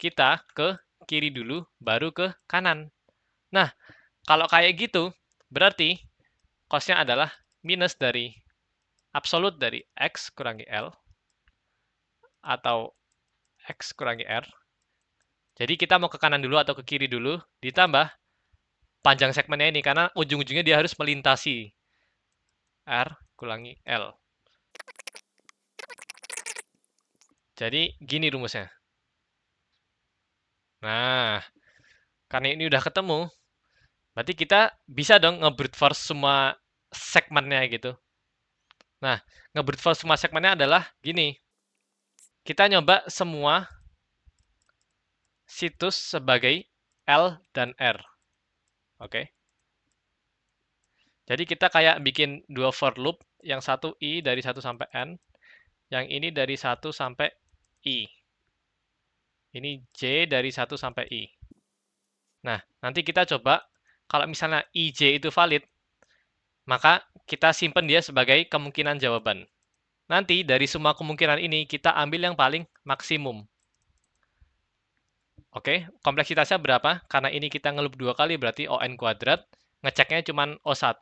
kita ke kiri dulu baru ke kanan. Nah, kalau kayak gitu, berarti cost-nya adalah minus dari absolut dari X kurangi L atau X kurangi R. Jadi kita mau ke kanan dulu atau ke kiri dulu, ditambah panjang segmennya ini, karena ujung-ujungnya dia harus melintasi R kurangi L. Jadi gini rumusnya. Nah, karena ini udah ketemu, berarti kita bisa dong nge-brute force semua segmennya gitu. Nah, nge-brute force semua segmennya adalah gini. Kita nyoba semua situs sebagai L dan R. Oke. Jadi kita kayak bikin dua for loop, yang satu I dari 1 sampai N, yang ini dari 1 sampai I. Ini J dari 1 sampai I. Nah, nanti kita coba, kalau misalnya IJ itu valid, maka kita simpen dia sebagai kemungkinan jawaban. Nanti dari semua kemungkinan ini kita ambil yang paling maksimum. Oke, kompleksitasnya berapa? Karena ini kita ngeloop 2 kali berarti ON kuadrat. Ngeceknya cuma O1,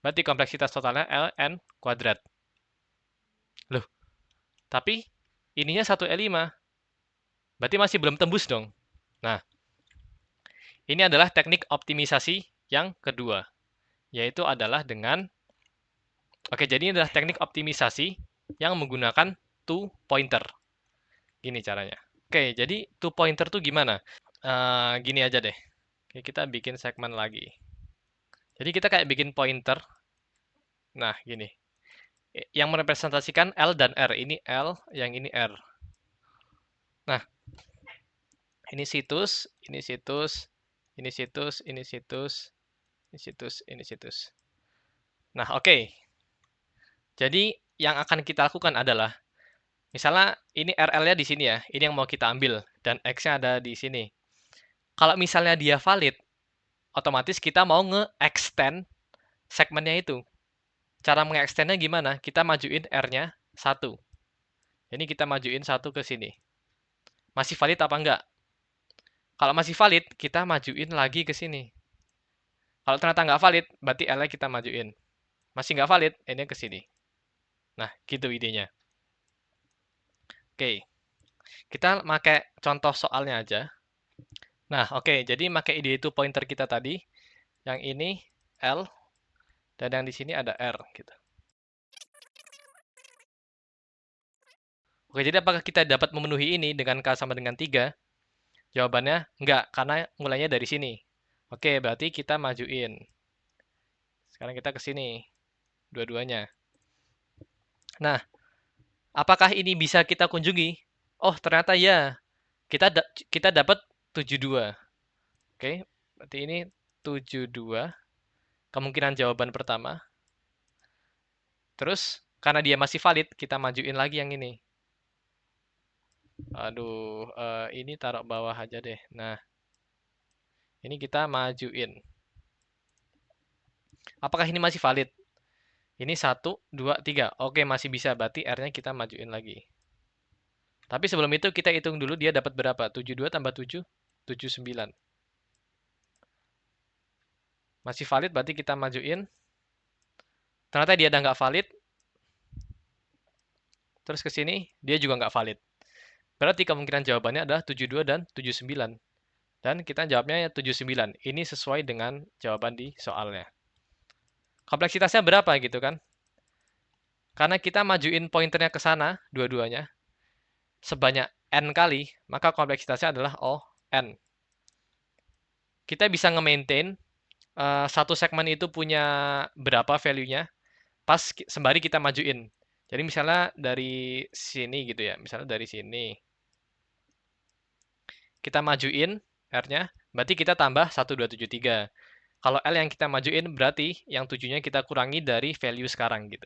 berarti kompleksitas totalnya LN kuadrat. Loh, tapi ininya 1E5. Berarti masih belum tembus dong. Nah, ini adalah teknik optimisasi yang kedua. Yaitu adalah dengan... Oke, jadi ini adalah teknik optimisasi yang menggunakan two pointer. Gini caranya. Oke, jadi two pointer tuh gimana? Gini aja deh. Oke, kita bikin segmen lagi. Jadi kita kayak bikin pointer. Nah, gini. Yang merepresentasikan L dan R. Ini L, yang ini R. Nah, ini situs, ini situs, ini situs, ini situs, ini situs, ini situs. Nah, oke. Jadi, yang akan kita lakukan adalah, misalnya ini RL-nya di sini ya, ini yang mau kita ambil, dan X-nya ada di sini. Kalau misalnya dia valid, otomatis kita mau nge-extend segmennya itu. Cara meng-extendnya gimana? Kita majuin R-nya 1. Ini kita majuin 1 ke sini. Masih valid apa enggak? Kalau masih valid, kita majuin lagi ke sini. Kalau ternyata nggak valid, berarti L-nya kita majuin. Masih nggak valid, ini ke sini. Nah, gitu idenya. Oke, kita pakai contoh soalnya aja. Nah, oke, jadi pakai ide itu pointer kita tadi. Yang ini L, dan yang di sini ada R. Gitu. Oke, jadi apakah kita dapat memenuhi ini dengan K sama dengan 3? Jawabannya enggak, karena mulainya dari sini. Oke, berarti kita majuin. Sekarang kita ke sini, dua-duanya. Nah, apakah ini bisa kita kunjungi? Oh, ternyata ya. Kita dapat 72. Oke, berarti ini 72. Kemungkinan jawaban pertama. Terus, karena dia masih valid, kita majuin lagi yang ini. Aduh, ini taruh bawah aja deh. Nah, ini kita majuin. Apakah ini masih valid? Ini 1, 2, 3. Oke, masih bisa. Berarti R-nya kita majuin lagi. Tapi sebelum itu kita hitung dulu dia dapat berapa. 72 tambah 7, 79. Masih valid, berarti kita majuin. Ternyata dia udah nggak valid. Terus ke sini, dia juga nggak valid. Berarti kemungkinan jawabannya adalah 72 dan 79. Dan kita jawabnya 79. Ini sesuai dengan jawaban di soalnya. Kompleksitasnya berapa gitu kan? Karena kita majuin pointernya ke sana, dua-duanya, sebanyak N kali, maka kompleksitasnya adalah O, N. Kita bisa nge-maintain satu segmen itu punya berapa value-nya, pas sembari kita majuin. Jadi misalnya dari sini gitu ya, misalnya dari sini. Kita majuin R-nya, berarti kita tambah 1273. Kalau L yang kita majuin, berarti yang 7-nya kita kurangi dari value sekarang gitu.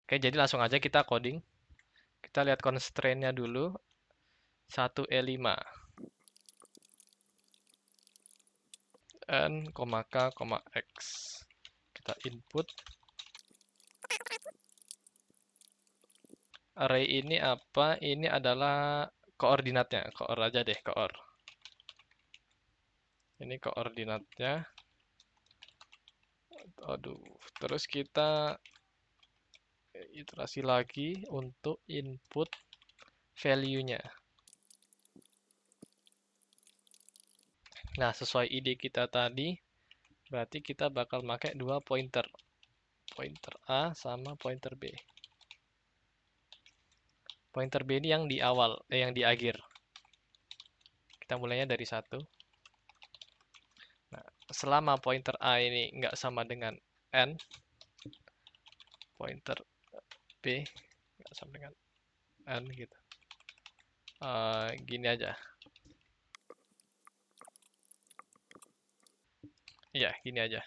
Oke, jadi langsung aja kita coding. Kita lihat constraint-nya dulu. 1E5. N, K, X. Kita input. Array ini apa? Ini adalah koordinatnya. Koor aja deh, koor. Ini koordinatnya. Aduh, terus kita iterasi lagi untuk input value-nya. Nah, sesuai ide kita tadi, berarti kita bakal pakai dua pointer. Pointer A sama pointer B. Pointer B ini yang di awal, yang di akhir. Kita mulainya dari 1. Nah, selama pointer A ini nggak sama dengan N, pointer B nggak sama dengan N gitu. Gini aja. Iya, gini aja.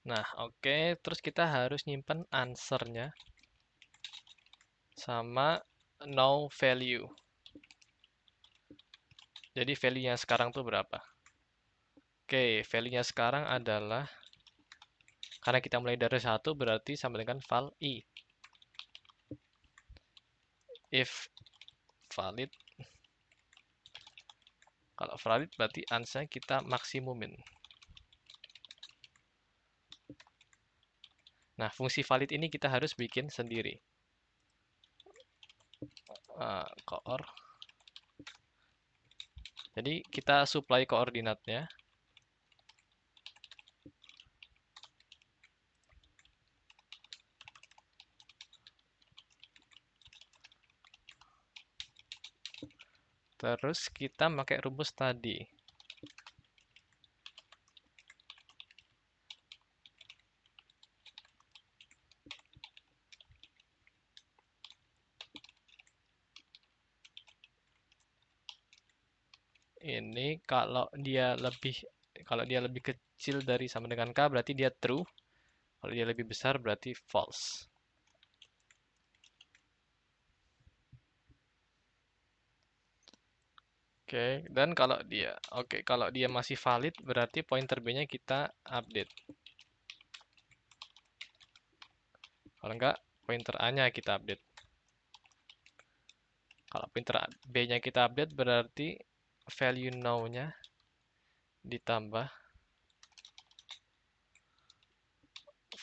Nah, oke. Terus kita harus nyimpen answer-nya sama no value. Jadi value-nya sekarang tuh berapa? Oke, value-nya sekarang adalah Karena kita mulai dari 1 berarti sama dengan val I. If valid, kalau valid berarti ansnya kita maksimumin. Nah, fungsi valid ini kita harus bikin sendiri. Koor. Jadi kita supply koordinatnya. Terus kita pakai rumus tadi. Ini kalau dia lebih kecil dari sama dengan K berarti dia true. Kalau dia lebih besar berarti false. Oke, dan kalau dia masih valid berarti pointer B-nya kita update. Kalau enggak, pointer A-nya kita update. Kalau pointer B-nya kita update berarti value now-nya ditambah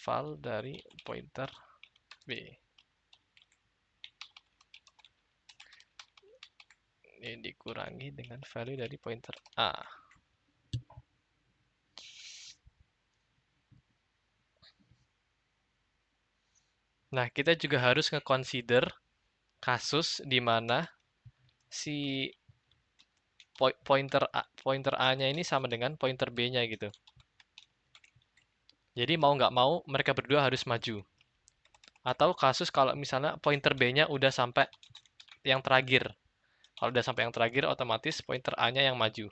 val dari pointer B. Ini dikurangi dengan value dari pointer A. Nah, kita juga harus nge-consider kasus di mana si pointer A-nya ini sama dengan pointer B-nya gitu. Jadi mau nggak mau mereka berdua harus maju. Atau kasus kalau misalnya pointer B-nya udah sampai yang terakhir. Kalau udah sampai yang terakhir otomatis pointer A-nya yang maju.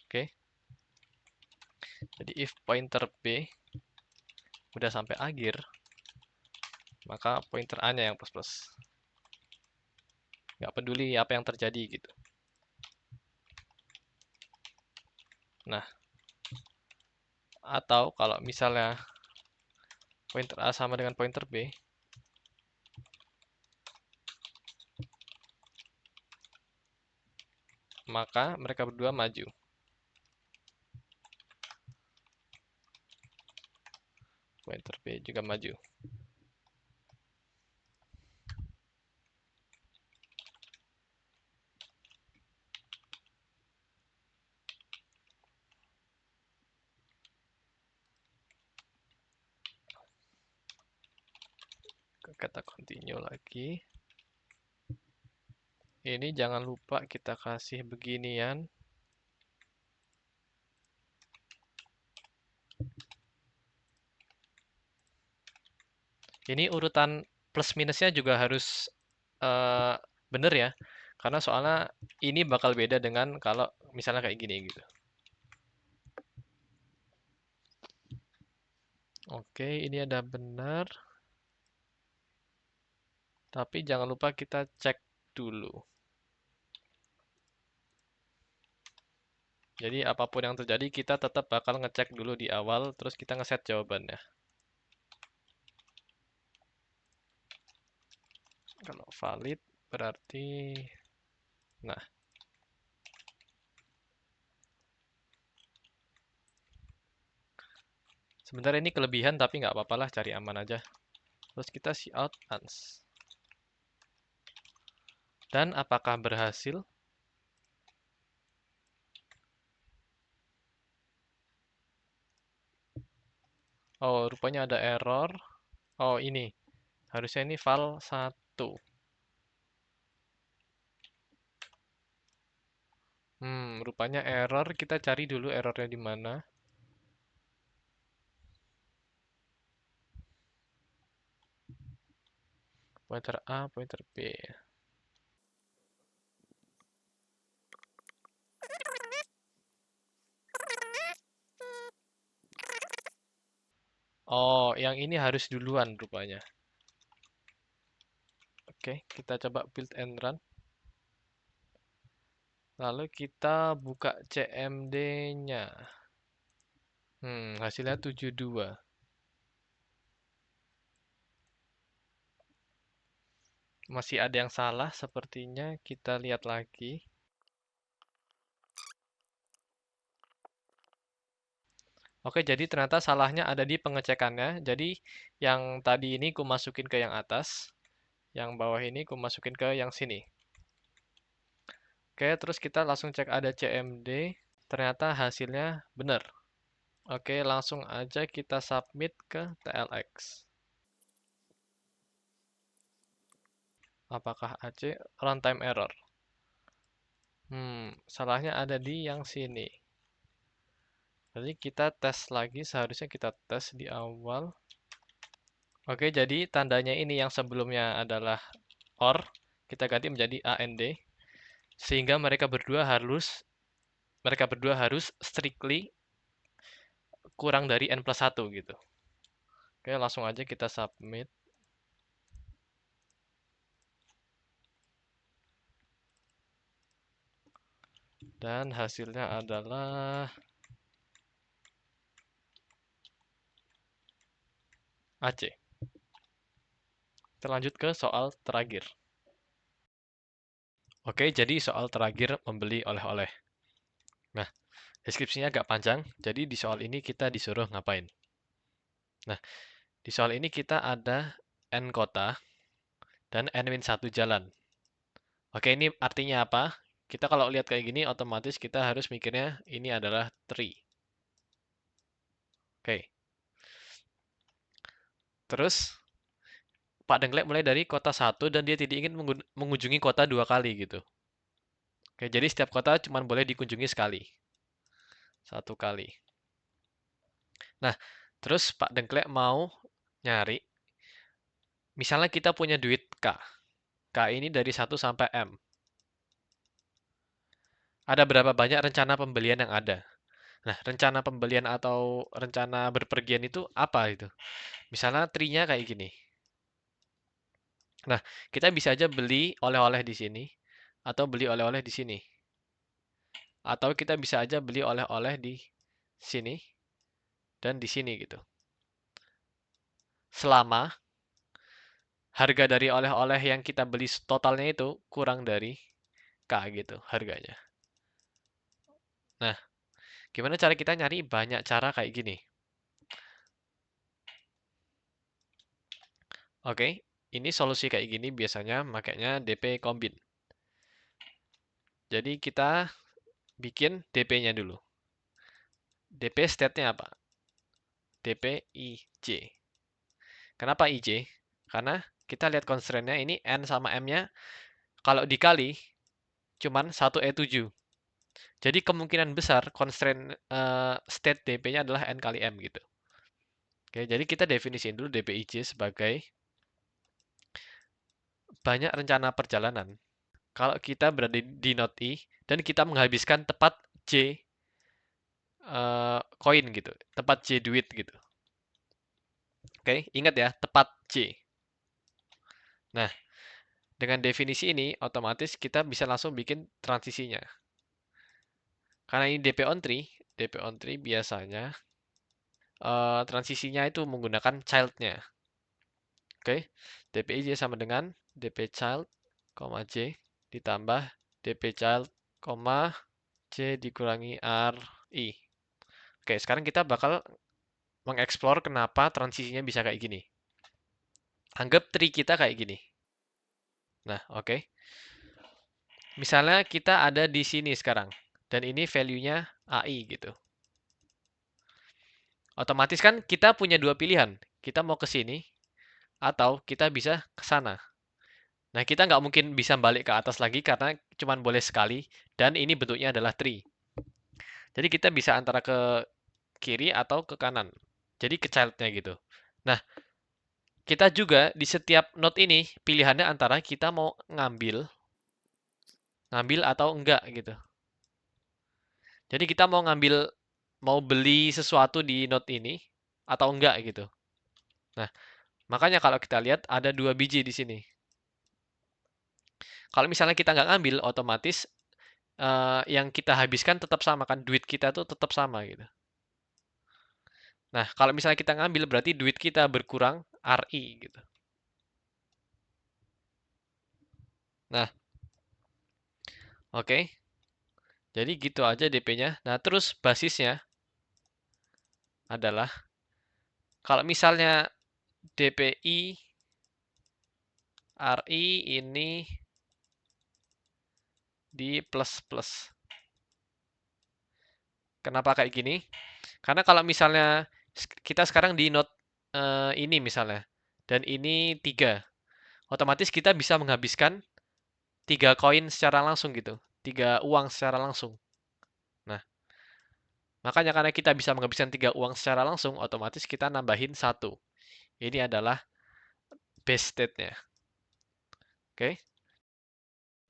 Oke. Jadi if pointer B udah sampai akhir, maka pointer A-nya yang plus-plus. Nggak peduli apa yang terjadi gitu. Nah, atau kalau misalnya pointer A sama dengan pointer B, maka mereka berdua maju. Pointer B juga maju. Kita continue lagi. Ini jangan lupa kita kasih beginian. Ini urutan plus minusnya juga harus bener ya. Karena soalnya ini bakal beda dengan kalau misalnya kayak gini gitu. Oke, ini ada benar. Tapi jangan lupa kita cek dulu. Jadi apapun yang terjadi kita tetap bakal ngecek dulu di awal, terus kita ngeset jawabannya. Kalau valid berarti, nah, sebenarnya ini kelebihan tapi nggak apa-apa lah, cari aman aja. Terus kita cout ans. Dan apakah berhasil? Oh, rupanya ada error. Oh, ini. Harusnya ini val 1. Rupanya error. Kita cari dulu errornya di mana. Pointer A, pointer B. Oh, yang ini harus duluan rupanya. Oke, kita coba build and run. Lalu kita buka CMD-nya. Hasilnya 72. Masih ada yang salah sepertinya. Kita lihat lagi. Oke, jadi ternyata salahnya ada di pengecekannya. Jadi yang tadi ini ku masukin ke yang atas, yang bawah ini ku masukin ke yang sini. Oke, terus kita langsung cek ada CMD. Ternyata hasilnya benar. Oke, langsung aja kita submit ke TLX. Apakah AC runtime error? Salahnya ada di yang sini. Jadi kita tes lagi, seharusnya kita tes di awal. Oke, jadi tandanya ini yang sebelumnya adalah OR, kita ganti menjadi AND, sehingga mereka berdua harus strictly kurang dari N+1 gitu. Oke, langsung aja kita submit. Dan hasilnya adalah AC. Kita lanjut ke soal terakhir. Oke, jadi soal terakhir membeli oleh-oleh. Nah, deskripsinya agak panjang, jadi di soal ini kita disuruh ngapain? Nah, di soal ini kita ada N kota dan N-1 jalan. Oke, ini artinya apa? Kita kalau lihat kayak gini, otomatis kita harus mikirnya ini adalah tree. Oke. Terus, Pak Dengklek mulai dari kota 1 dan dia tidak ingin mengunjungi kota 2 kali gitu. Oke, jadi setiap kota cuma boleh dikunjungi sekali. 1 kali. Nah, terus Pak Dengklek mau nyari, misalnya kita punya duit K. K ini dari 1 sampai M. Ada berapa banyak rencana pembelian yang ada? Nah, rencana pembelian atau rencana berpergian itu apa itu? Misalnya tree-nya kayak gini. Nah, kita bisa aja beli oleh-oleh di sini, atau beli oleh-oleh di sini. Atau kita bisa aja beli oleh-oleh di sini, dan di sini gitu. Selama harga dari oleh-oleh yang kita beli totalnya itu kurang dari K gitu harganya. Nah, gimana cara kita nyari banyak cara kayak gini? Oke, ini solusi kayak gini biasanya makanya DP Combine. Jadi kita bikin DP-nya dulu. DP state-nya apa? DP IJ. Kenapa IJ? Karena kita lihat constraint-nya ini N sama M-nya kalau dikali cuman 1E7. Jadi kemungkinan besar constraint state DP-nya adalah N kali M gitu. Oke, jadi kita definisiin dulu DPIJ sebagai banyak rencana perjalanan. Kalau kita berada di node I dan kita menghabiskan tepat J koin gitu, tepat J duit gitu. Oke, ingat ya, tepat J. Nah, dengan definisi ini, otomatis kita bisa langsung bikin transisinya. Karena ini DP on tree biasanya transisinya itu menggunakan child-nya. Oke, DPIJ sama dengan DP child, J ditambah DP child, C dikurangi RI. Oke, sekarang kita bakal mengeksplor kenapa transisinya bisa kayak gini. Anggap tree kita kayak gini. Nah, oke. Misalnya kita ada di sini sekarang. Dan ini value-nya AI gitu. Otomatis kan kita punya dua pilihan. Kita mau ke sini, atau kita bisa ke sana. Nah, kita nggak mungkin bisa balik ke atas lagi karena cuma boleh sekali. Dan ini bentuknya adalah tree. Jadi kita bisa antara ke kiri atau ke kanan. Jadi ke child-nya gitu. Nah, kita juga di setiap node ini pilihannya antara kita mau ngambil atau enggak gitu. Jadi kita mau beli sesuatu di node ini atau enggak gitu. Nah, makanya kalau kita lihat ada 2 biji di sini. Kalau misalnya kita nggak ngambil, otomatis yang kita habiskan tetap sama kan, duit kita tuh tetap sama gitu. Nah, kalau misalnya kita ngambil berarti duit kita berkurang RI gitu. Nah, oke. Jadi gitu aja DP-nya. Nah, terus basisnya adalah kalau misalnya DPI RI ini di plus-plus. Kenapa kayak gini? Karena kalau misalnya kita sekarang di note ini misalnya, dan ini 3, otomatis kita bisa menghabiskan 3 koin secara langsung gitu. 3 uang secara langsung. Nah, makanya karena kita bisa menghabiskan 3 uang secara langsung, otomatis kita nambahin 1. Ini adalah base state-nya. Oke?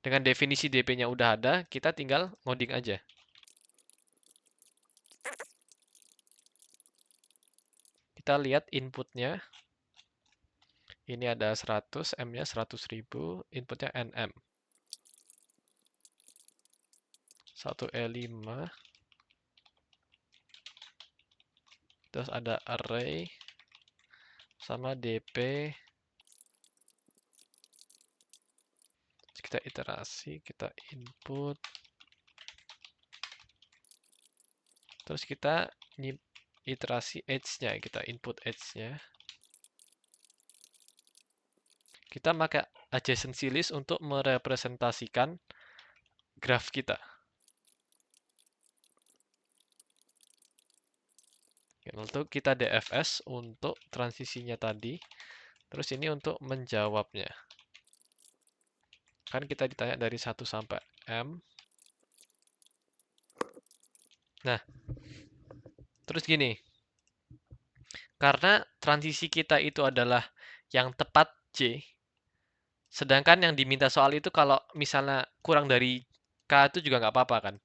Dengan definisi DP-nya udah ada, kita tinggal ngoding aja. Kita lihat inputnya. Ini ada 100, M-nya 100.000, inputnya NM. 1E5. Terus ada array sama DP. Kita iterasi, kita input. Terus kita iterasi edge-nya, kita input edge-nya. Kita pakai adjacency list untuk merepresentasikan graf kita. Lalu kita DFS untuk transisinya tadi. Terus ini untuk menjawabnya. Kan kita ditanya dari 1 sampai M. Nah, terus gini. Karena transisi kita itu adalah yang tepat J, sedangkan yang diminta soal itu kalau misalnya kurang dari K itu juga nggak apa-apa kan.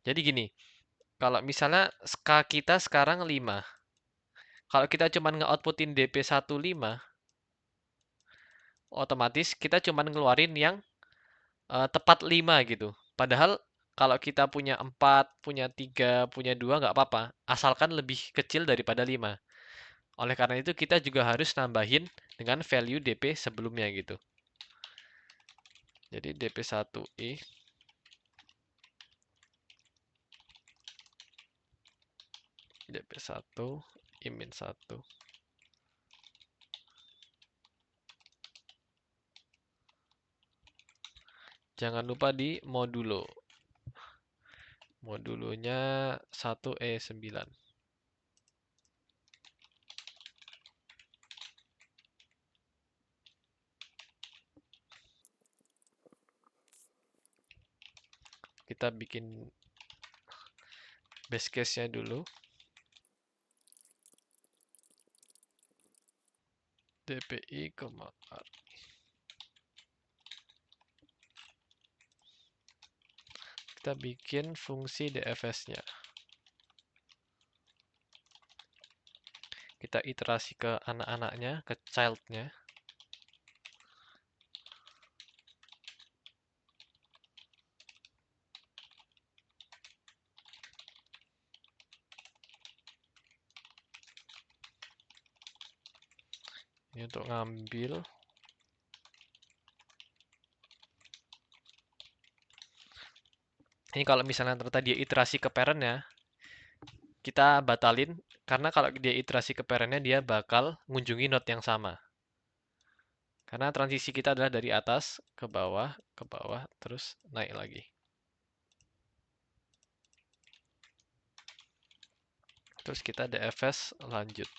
Jadi gini, kalau misalnya K kita sekarang 5, kalau kita cuma nge-outputin DP 15, otomatis kita cuma ngeluarin yang tepat 5 gitu. Padahal kalau kita punya 4, punya 3, punya 2 nggak apa-apa, asalkan lebih kecil daripada 5. Oleh karena itu kita juga harus nambahin dengan value DP sebelumnya gitu. Jadi DP1I DP1 I-1. Jangan lupa di modulo. Modulonya 1E9. Kita bikin base case-nya dulu. DPI, R. Kita bikin fungsi DFS-nya. Kita iterasi ke anak-anaknya, ke child-nya. Ini untuk ngambil. Ini kalau misalnya ternyata dia iterasi ke parent-nya, kita batalin. Karena kalau dia iterasi ke parent-nya, dia bakal mengunjungi node yang sama. Karena transisi kita adalah dari atas ke bawah, terus naik lagi. Terus kita DFS lanjut.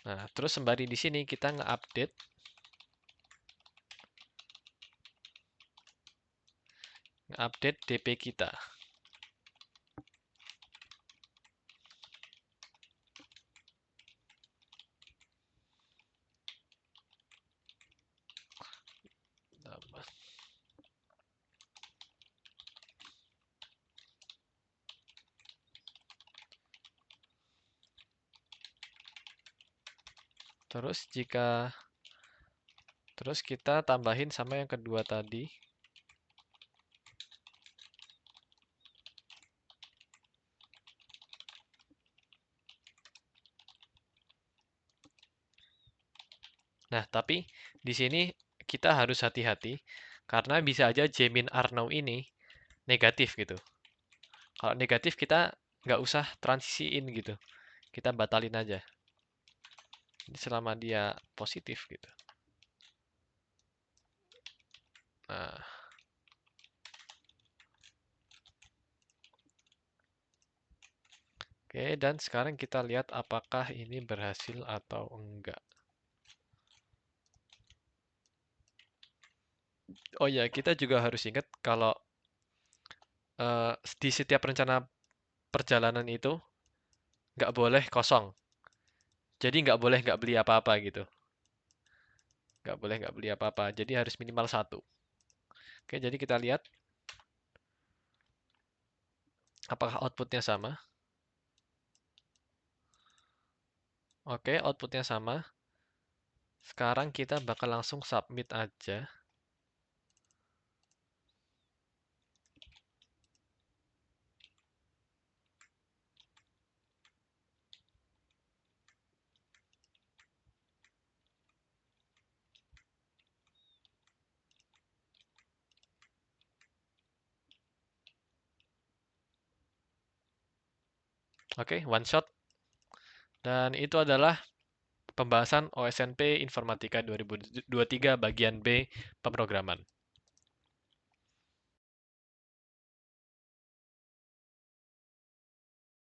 Nah, terus sembari di sini kita nge-update DP kita. Terus kita tambahin sama yang kedua tadi. Nah, tapi di sini kita harus hati-hati karena bisa aja Jamin Arnaud ini negatif gitu. Kalau negatif kita nggak usah transisiin gitu. Kita batalin aja. Jadi selama dia positif gitu. Nah, oke, dan sekarang kita lihat apakah ini berhasil atau enggak. Oh ya, kita juga harus ingat kalau di setiap rencana perjalanan itu nggak boleh kosong. Jadi nggak boleh nggak beli apa-apa gitu. Nggak boleh nggak beli apa-apa. Jadi harus minimal satu. Oke, jadi kita lihat apakah outputnya sama. Oke, outputnya sama. Sekarang kita bakal langsung submit aja. Oke, one shot. Dan itu adalah pembahasan OSNP Informatika 2023 bagian B pemrograman.